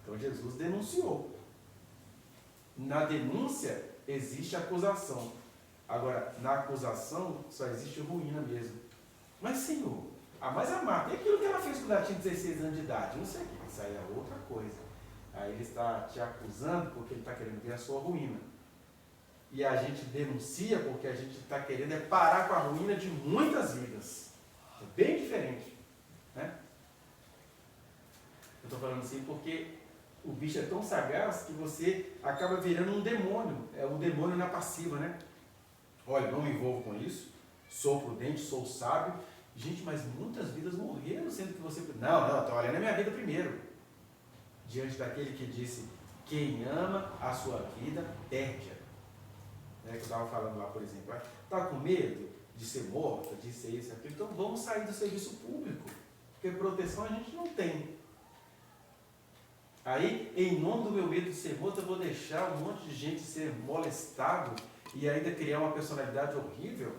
Então Jesus denunciou. Na denúncia existe acusação. Agora, na acusação só existe ruína mesmo. Mas, Senhor, mas a Marta, e aquilo que ela fez quando ela tinha 16 anos de idade? Não sei o que, isso aí é outra coisa. Aí ele está te acusando porque ele está querendo ver a sua ruína. E a gente denuncia porque a gente está querendo parar com a ruína de muitas vidas. É bem diferente. Né? Eu estou falando assim porque o bicho é tão sagaz que você acaba virando um demônio. É um demônio na passiva, né? Olha, não me envolvo com isso. Sou prudente, sou sábio. Gente, mas muitas vidas morreram sendo que você... Não, estou olhando a minha vida primeiro. Diante daquele que disse, quem ama a sua vida, perde-a. Que eu estava falando lá, por exemplo. Está com medo de ser morto, de ser isso, aquilo? Então vamos sair do serviço público. Porque proteção a gente não tem. Aí, em nome do meu medo de ser morto, eu vou deixar um monte de gente ser molestado e ainda criar uma personalidade horrível.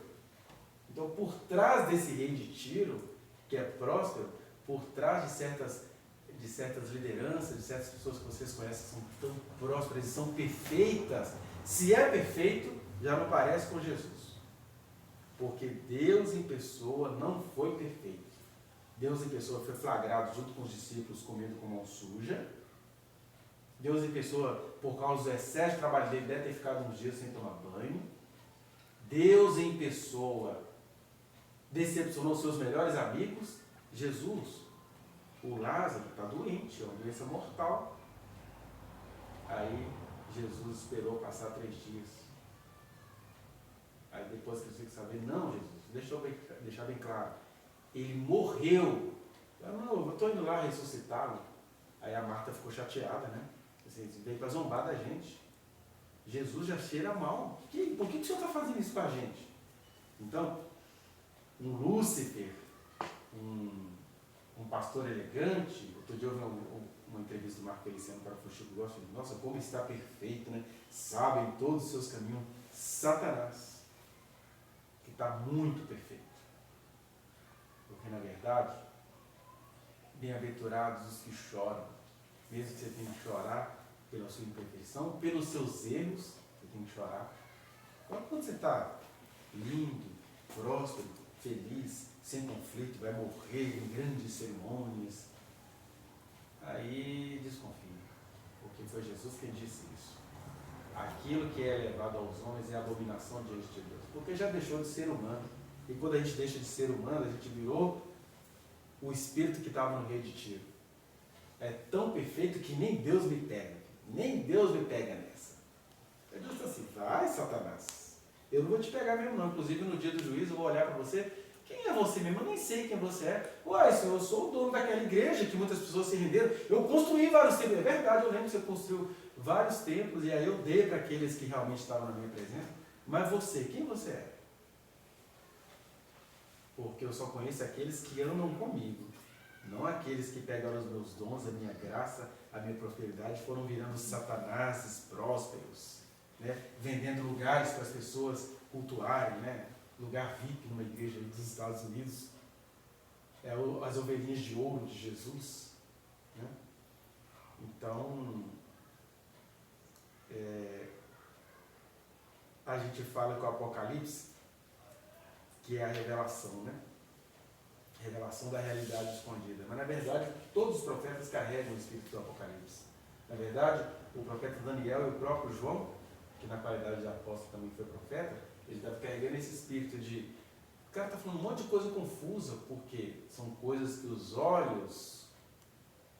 Então, por trás desse rei de Tiro, que é próspero, por trás de certas lideranças, de certas pessoas que vocês conhecem, que são tão prósperas e são perfeitas, se é perfeito, já não parece com Jesus. Porque Deus em pessoa não foi perfeito. Deus em pessoa foi flagrado junto com os discípulos comendo com mão suja. Deus em pessoa, por causa do excesso de trabalho dele, deve ter ficado uns dias sem tomar banho. Deus em pessoa decepcionou seus melhores amigos. Jesus, o Lázaro está doente, é uma doença mortal. Aí Jesus esperou passar 3 dias. Aí depois que você tem que saber, não, Jesus, deixar bem claro, ele morreu. Não, eu estou indo lá ressuscitá-lo. Aí a Marta ficou chateada, né? Assim, veio para zombar da gente. Jesus já cheira mal. Por que o senhor está fazendo isso com a gente? Então, um Lúcifer, um pastor elegante, outro dia eu vi uma entrevista do Marco Feliciano para o Chico Gosto, nossa, como está perfeito, né? Sabe em todos os seus caminhos. Satanás, que está muito perfeito. Porque, na verdade, bem-aventurados os que choram, mesmo que você tenha que chorar pela sua imperfeição, pelos seus erros, você tem que chorar. Agora, quando você está lindo, próspero, feliz, sem conflito, vai morrer em grandes cerimônias, aí desconfie, porque foi Jesus quem disse isso. Aquilo que é levado aos homens é abominação diante de Deus, porque já deixou de ser humano. E quando a gente deixa de ser humano, a gente virou o espírito que estava no rei de Tiro. É tão perfeito que nem Deus me pega. Nem Deus me pega nessa. Eu disse assim, vai, Satanás. Eu não vou te pegar mesmo não. Inclusive no dia do juízo eu vou olhar para você. Quem é você mesmo? Eu nem sei quem você é. Uai, Senhor, eu sou o dono daquela igreja que muitas pessoas se renderam. Eu construí vários templos. É verdade, eu lembro que você construiu vários templos e aí eu dei para aqueles que realmente estavam na minha presença. Mas você, quem você é? Porque eu só conheço aqueles que andam comigo. Não aqueles que pegaram os meus dons, a minha graça, a minha prosperidade, foram virando satanases prósperos, né? Vendendo lugares para as pessoas cultuarem, né? Lugar VIP numa igreja dos Estados Unidos, as ovelhinhas de ouro de Jesus, né? Então, a gente fala que o Apocalipse, que é a revelação, né? Revelação da realidade escondida. Mas, na verdade, todos os profetas carregam o espírito do Apocalipse. Na verdade, o profeta Daniel e o próprio João, que na qualidade de apóstolo também foi profeta, ele estava carregando esse espírito de... O cara está falando um monte de coisa confusa, porque são coisas que os olhos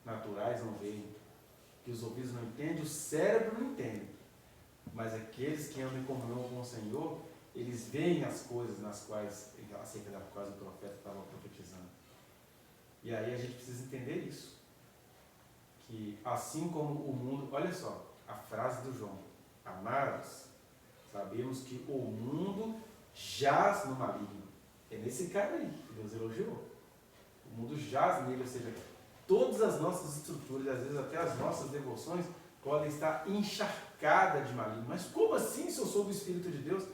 naturais não veem, que os ouvidos não entendem, o cérebro não entende. Mas aqueles que andam em comunhão com o Senhor, eles veem as coisas nas quais, acerca das quais o profeta estava profetizando. E aí a gente precisa entender isso. Que assim como o mundo... Olha só, a frase do João. Amados, sabemos que o mundo jaz no maligno. É nesse cara aí que Deus elogiou. O mundo jaz nele, ou seja, todas as nossas estruturas, às vezes até as nossas devoções, podem estar encharcadas de maligno. Mas como assim, se eu sou do Espírito de Deus?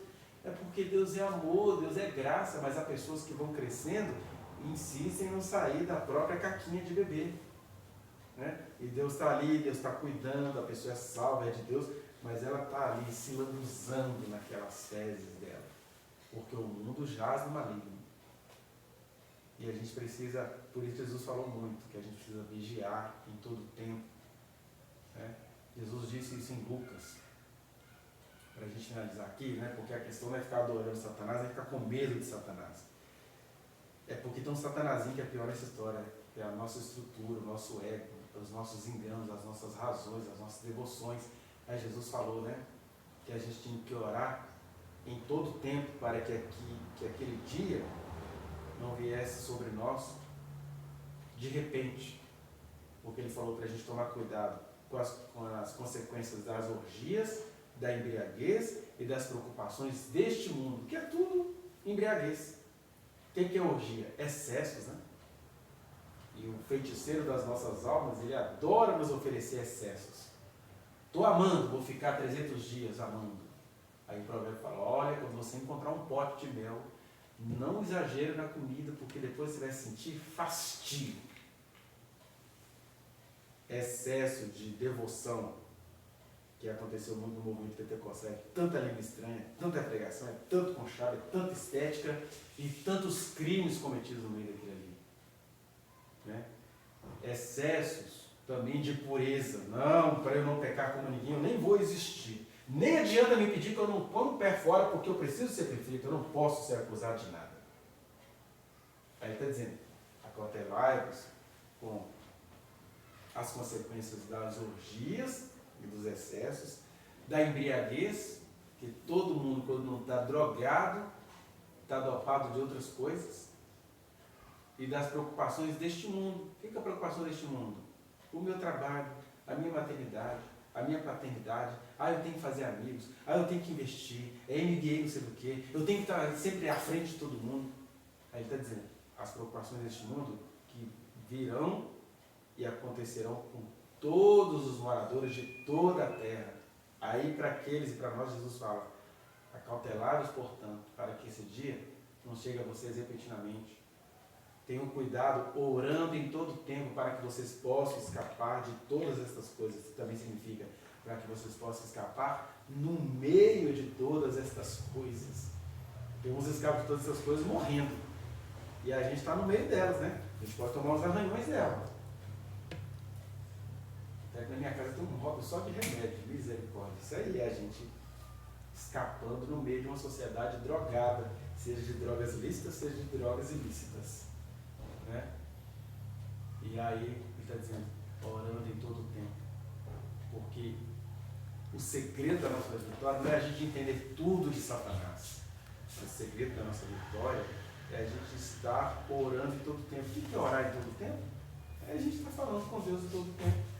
É porque Deus é amor, Deus é graça, mas há pessoas que vão crescendo e insistem em não sair da própria caquinha de bebê. Né? E Deus está ali, Deus está cuidando, a pessoa é salva, é de Deus, mas ela está ali se lambuzando naquelas fezes dela. Porque o mundo jaz no maligno. E a gente precisa, por isso Jesus falou muito, que a gente precisa vigiar em todo o tempo. Né? Jesus disse isso em Lucas. Para a gente finalizar aqui, né? Porque a questão não é ficar adorando Satanás, é ficar com medo de Satanás. É porque tem um satanazinho que é pior nessa história, é a nossa estrutura, o nosso ego, os nossos enganos, as nossas razões, as nossas devoções. Aí Jesus falou, né? Que a gente tinha que orar em todo tempo para que aquele dia não viesse sobre nós de repente. Porque ele falou para a gente tomar cuidado com as consequências das orgias, da embriaguez e das preocupações deste mundo, que é tudo embriaguez. O que é orgia? Excessos, né? E o feiticeiro das nossas almas, ele adora nos oferecer excessos. Estou amando, vou ficar 300 dias amando. Aí o provérbio fala, olha, quando você encontrar um pote de mel, não exagere na comida, porque depois você vai sentir fastio. Excesso de devoção, que aconteceu muito no movimento pentecostal, é tanta língua estranha, tanta pregação, é tanto conchavo, é tanta estética e tantos crimes cometidos no meio daquilo ali. Né? Excessos também de pureza. Não, para eu não pecar como ninguém, eu nem vou existir. Nem adianta me pedir que eu não ponho o pé fora, porque eu preciso ser perfeito, eu não posso ser acusado de nada. Aí ele está dizendo, acautelai-vos com as consequências das orgias e dos excessos, da embriaguez, que todo mundo, quando não está drogado, está dopado de outras coisas, e das preocupações deste mundo. O que é a preocupação deste mundo? O meu trabalho, a minha maternidade, a minha paternidade, eu tenho que fazer amigos, eu tenho que investir, é MBA não sei do que, eu tenho que estar sempre à frente de todo mundo. Aí ele está dizendo, as preocupações deste mundo que virão e acontecerão com todos os moradores de toda a terra. Aí para aqueles e para nós Jesus fala, acautelai-vos, portanto, para que esse dia não chegue a vocês repentinamente, Tenham cuidado, orando em todo tempo para que vocês possam escapar de todas estas coisas. Isso também significa para que vocês possam escapar no meio de todas estas coisas. Tem uns escapam de todas essas coisas morrendo. E a gente está no meio delas, né? A gente pode tomar uns arranhões dela. Até que na minha casa tem um rótulo só de remédio, misericórdia. Isso aí é a gente escapando no meio de uma sociedade drogada, seja de drogas lícitas, seja de drogas ilícitas. Né? E aí ele está dizendo, orando em todo o tempo. Porque o segredo da nossa vitória não é a gente entender tudo de Satanás. O segredo da nossa vitória é a gente estar orando em todo o tempo. O que é orar em todo o tempo? É a gente estar falando com Deus em todo o tempo.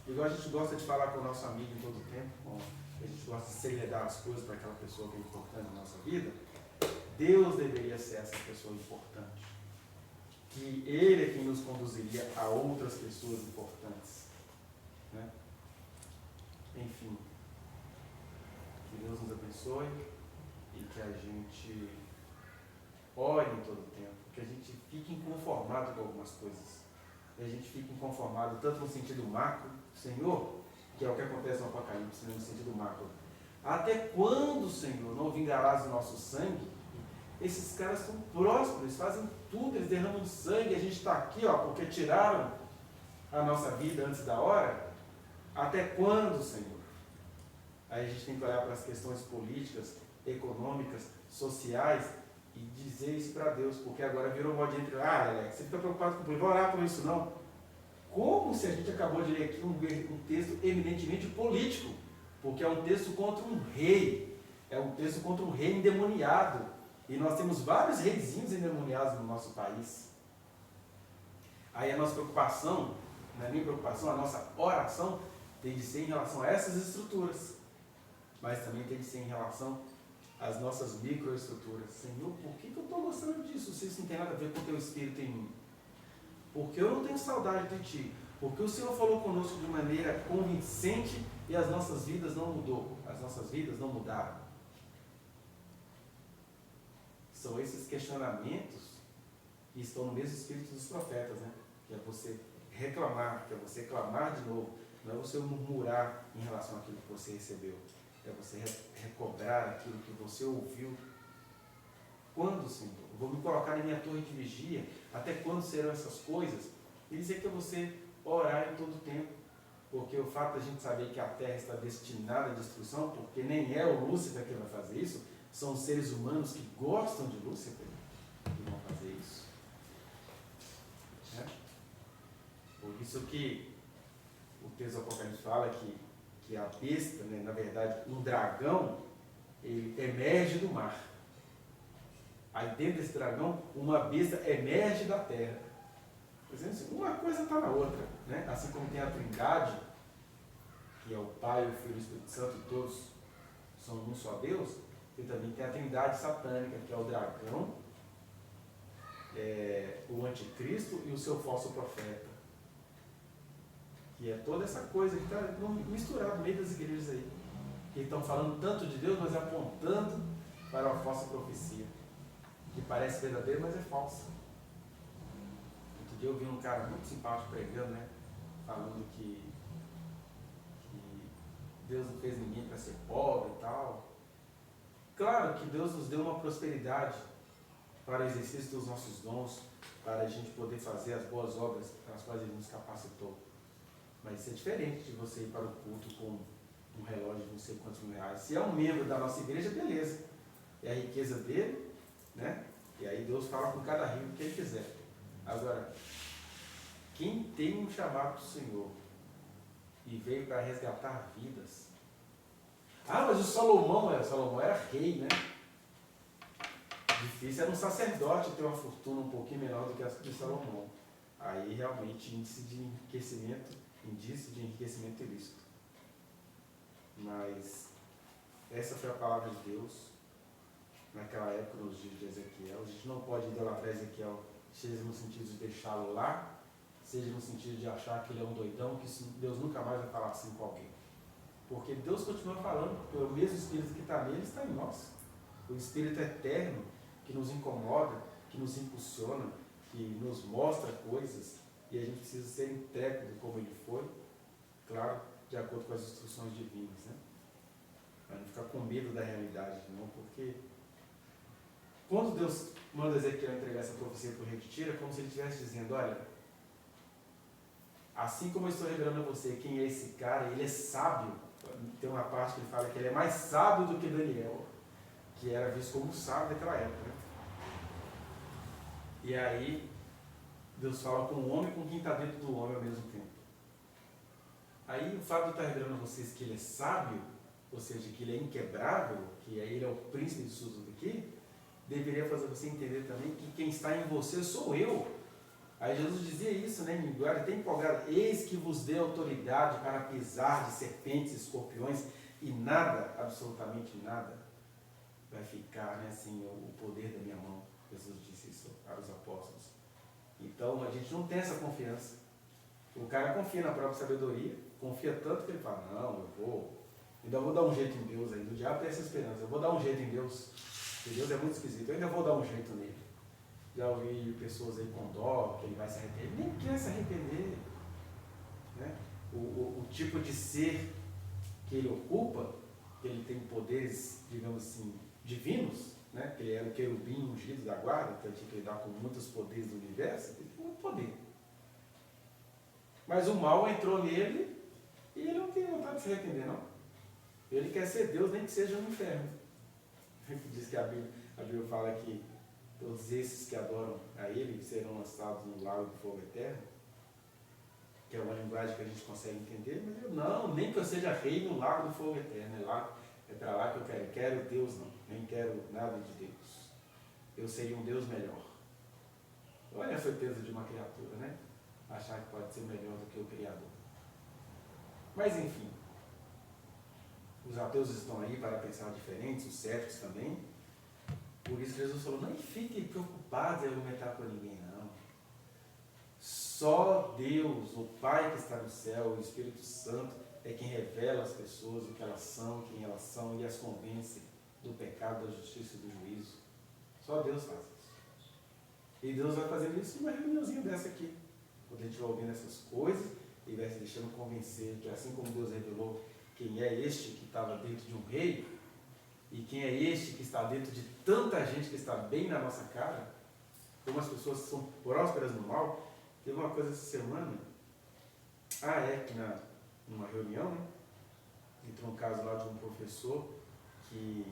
Igual a gente gosta de falar com o nosso amigo em todo o tempo, a gente gosta de segredar as coisas para aquela pessoa que é importante na nossa vida, Deus deveria ser essa pessoa importante. Que Ele é quem nos conduziria a outras pessoas importantes. Né? Enfim, que Deus nos abençoe e que a gente ore em todo o tempo, que a gente fique inconformado com algumas coisas. Que a gente fique inconformado tanto no sentido macro, Senhor, que é o que acontece no Apocalipse, no sentido macro. Até quando, Senhor, não vingarás o nosso sangue? Esses caras são prósperos, eles fazem tudo, eles derramam sangue, a gente está aqui, porque tiraram a nossa vida antes da hora. Até quando, Senhor? Aí a gente tem que olhar para as questões políticas, econômicas, sociais e dizer isso para Deus, porque agora virou moda entre, Alex, você fica preocupado com o povo, não orar por isso não. Como se a gente acabou de ler aqui um texto eminentemente político, porque é um texto contra um rei, é um texto contra um rei endemoniado, e nós temos vários reizinhos endemoniados no nosso país. Aí a nossa preocupação, não é nem preocupação, a nossa oração tem de ser em relação a essas estruturas, mas também tem de ser em relação às nossas microestruturas. Senhor, por que eu estou gostando disso, se isso não tem nada a ver com o teu Espírito em mim? Porque eu não tenho saudade de ti. Porque o Senhor falou conosco de maneira convincente e as nossas vidas não mudou. As nossas vidas não mudaram. São esses questionamentos que estão no mesmo espírito dos profetas, né? Que é você reclamar, que é você clamar de novo. Não é você murmurar em relação àquilo que você recebeu. É você recobrar aquilo que você ouviu. Quando, Senhor? Eu vou me colocar na minha torre de vigia. Até quando serão essas coisas? E dizer que é você orar em todo o tempo. Porque o fato de a gente saber que a terra está destinada à destruição, porque nem é o Lúcifer que vai fazer isso, são seres humanos que gostam de Lúcifer que vão fazer isso. Por isso que o texto do Apocalipse fala que a besta, né, na verdade, um dragão, ele emerge do mar. Aí dentro desse dragão, uma besta emerge da terra. Assim, uma coisa está na outra. Né? Assim como tem a Trindade, que é o Pai, o Filho e o Espírito Santo, e todos são um só Deus, e também tem a Trindade satânica, que é o dragão, o anticristo e o seu falso profeta. Que é toda essa coisa que está misturada no meio das igrejas aí. Que estão falando tanto de Deus, mas apontando para uma falsa profecia. Que parece verdadeira, mas é falsa. Outro dia eu vi um cara muito simpático pregando, né? Falando que Deus não fez ninguém para ser pobre e tal. Claro que Deus nos deu uma prosperidade para o exercício dos nossos dons, para a gente poder fazer as boas obras para as quais Ele nos capacitou. Mas isso é diferente de você ir para o culto com um relógio de não sei quantos mil reais. Se é um membro da nossa igreja, beleza. É a riqueza dele, né? E aí Deus fala com cada rico o que Ele quiser. Agora, quem tem um chamado do Senhor e veio para resgatar vidas. Mas o Salomão era rei, né? Difícil era um sacerdote ter uma fortuna um pouquinho menor do que a de Salomão. Aí realmente indício de enriquecimento ilícito. Mas essa foi a palavra de Deus naquela época, nos dias de Ezequiel. A gente não pode idolatrar Ezequiel, seja no sentido de deixá-lo lá, seja no sentido de achar que ele é um doidão, que Deus nunca mais vai falar assim com alguém. Porque Deus continua falando, porque o mesmo Espírito que está nele está em nós. O Espírito eterno que nos incomoda, que nos impulsiona, que nos mostra coisas e a gente precisa ser intrépido como ele foi, claro, de acordo com as instruções divinas, né? Para não ficar com medo da realidade, não, porque quando Deus manda Ezequiel entregar essa profecia para o rei de Tiro, é como se ele estivesse dizendo, olha, assim como eu estou revelando a você quem é esse cara, ele é sábio. Tem uma parte que ele fala que ele é mais sábio do que Daniel, que era visto como sábio daquela época, né? E aí, Deus fala com o homem e com quem está dentro do homem ao mesmo tempo. Aí, o fato de estar revelando a vocês que ele é sábio, ou seja, que ele é inquebrável, que aí ele é o príncipe de tudo aqui, deveria fazer você entender também que quem está em você sou eu. Aí Jesus dizia isso, né, em linguagem até empolgada, eis que vos dê autoridade para pisar de serpentes e escorpiões e nada, absolutamente nada, vai ficar, né, sem o poder da minha mão. Jesus disse isso para os apóstolos. Então a gente não tem essa confiança. O cara confia na própria sabedoria, confia tanto que ele fala, não, ainda vou dar um jeito em Deus ainda. O diabo tem essa esperança, eu vou dar um jeito em Deus, porque Deus é muito esquisito, eu ainda vou dar um jeito nele. Já ouvi pessoas aí com dó, que ele vai se arrepender, ele nem quer se arrepender, né? O tipo de ser que ele ocupa, que ele tem poderes, digamos assim, divinos, né? Que ele era o querubim ungido da guarda, que ele tinha que lidar com muitos poderes do universo, ele tem muito poder. Mas o mal entrou nele e ele não tem vontade de se arrepender, não. Ele quer ser Deus, nem que seja no inferno. Diz que a Bíblia fala que todos esses que adoram a ele serão lançados no lago de fogo eterno, que é uma linguagem que a gente consegue entender, mas eu não, nem que eu seja rei no lago do fogo eterno, é para lá que eu quero. Quero Deus não, nem quero nada de Deus. Eu seria um Deus melhor. Olha a certeza de uma criatura, né? Achar que pode ser melhor do que o Criador. Mas enfim, os ateus estão aí para pensar diferentes, os céticos também. Por isso Jesus falou, não fiquem preocupados em argumentar com ninguém, não. Só Deus, o Pai que está no céu, o Espírito Santo, é quem revela às pessoas o que elas são, quem elas são, e as convence do pecado, da justiça e do juízo. Só Deus faz isso. E Deus vai fazer isso numa reuniãozinha dessa aqui. Quando a gente vai ouvindo essas coisas, e vai se deixando convencer que assim como Deus revelou quem é este que estava dentro de um rei, e quem é este que está dentro de tanta gente que está bem na nossa cara, como as pessoas são prósperas no mal. Teve uma coisa essa semana, que numa reunião, né, entrou um caso lá de um professor que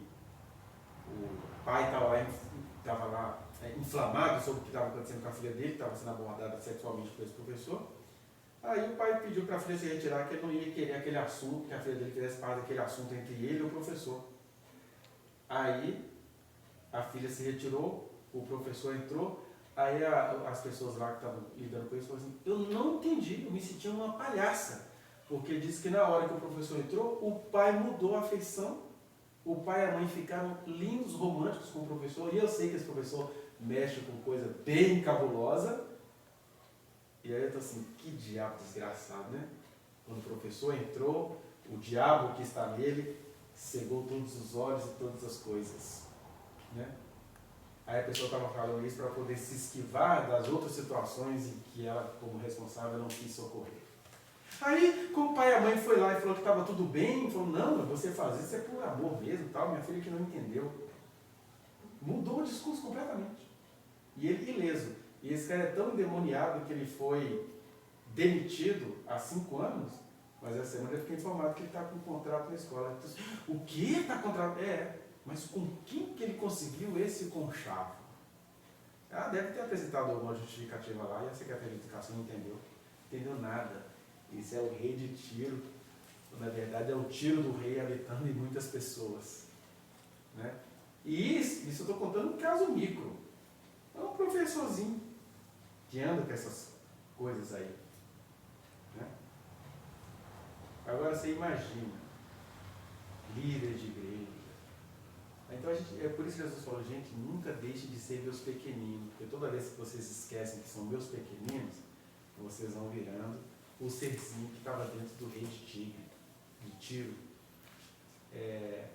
o pai estava lá inflamado sobre o que estava acontecendo com a filha dele, que estava sendo abordada sexualmente por esse professor. Aí o pai pediu para a filha se retirar, que ele não ia querer aquele assunto, que a filha dele fizesse parte daquele assunto entre ele e o professor. Aí a filha se retirou, o professor entrou, aí as pessoas lá que estavam lidando com isso falaram assim, eu não entendi, eu me senti uma palhaça, porque disse que na hora que o professor entrou, o pai mudou a afeição, o pai e a mãe ficaram lindos, românticos com o professor, e eu sei que esse professor mexe com coisa bem cabulosa, e aí eu estou assim, que diabo desgraçado, né? Quando o professor entrou, o diabo que está nele cegou todos os olhos e todas as coisas, né? Aí a pessoa estava falando isso para poder se esquivar das outras situações em que ela, como responsável, não quis socorrer. Aí, como o pai e a mãe foi lá e falou que estava tudo bem, falou, não, você faz isso é por amor mesmo, tal, minha filha que não entendeu. Mudou o discurso completamente. E ele ileso. E esse cara é tão endemoniado que ele foi demitido há 5 anos, mas essa semana eu fiquei informado que ele está com um contrato na escola. O que está contrato? Mas com quem que ele conseguiu esse conchavo? Deve ter apresentado alguma justificativa lá e a Secretaria de Educação não entendeu. Não entendeu nada. Isso é o rei de Tiro. Na verdade é o Tiro do rei habitando em muitas pessoas. Né? E isso eu estou contando um caso micro. É um professorzinho que anda com essas coisas aí. Né? Agora você imagina, líder de igreja. Então é por isso que Jesus falou, gente, nunca deixe de ser meus pequeninos, porque toda vez que vocês esquecem que são meus pequeninos, vocês vão virando o serzinho que estava dentro do rei de Tiro.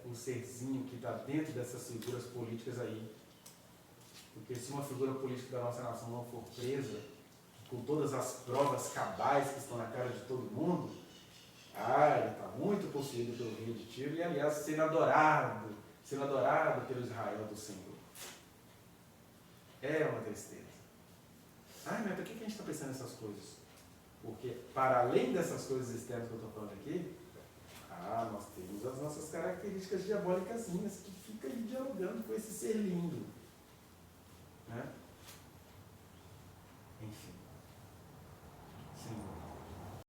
O serzinho que está dentro dessas figuras políticas aí. Porque se uma figura política da nossa nação não for presa, com todas as provas cabais que estão na cara de todo mundo, ele está muito possuído pelo rei de Tiro e, aliás, sendo adorado pelo Israel do Senhor. É uma tristeza. Mas por que a gente está pensando nessas coisas? Porque, para além dessas coisas externas que eu estou falando aqui, nós temos as nossas características diabólicas que ficam aí dialogando com esse ser lindo.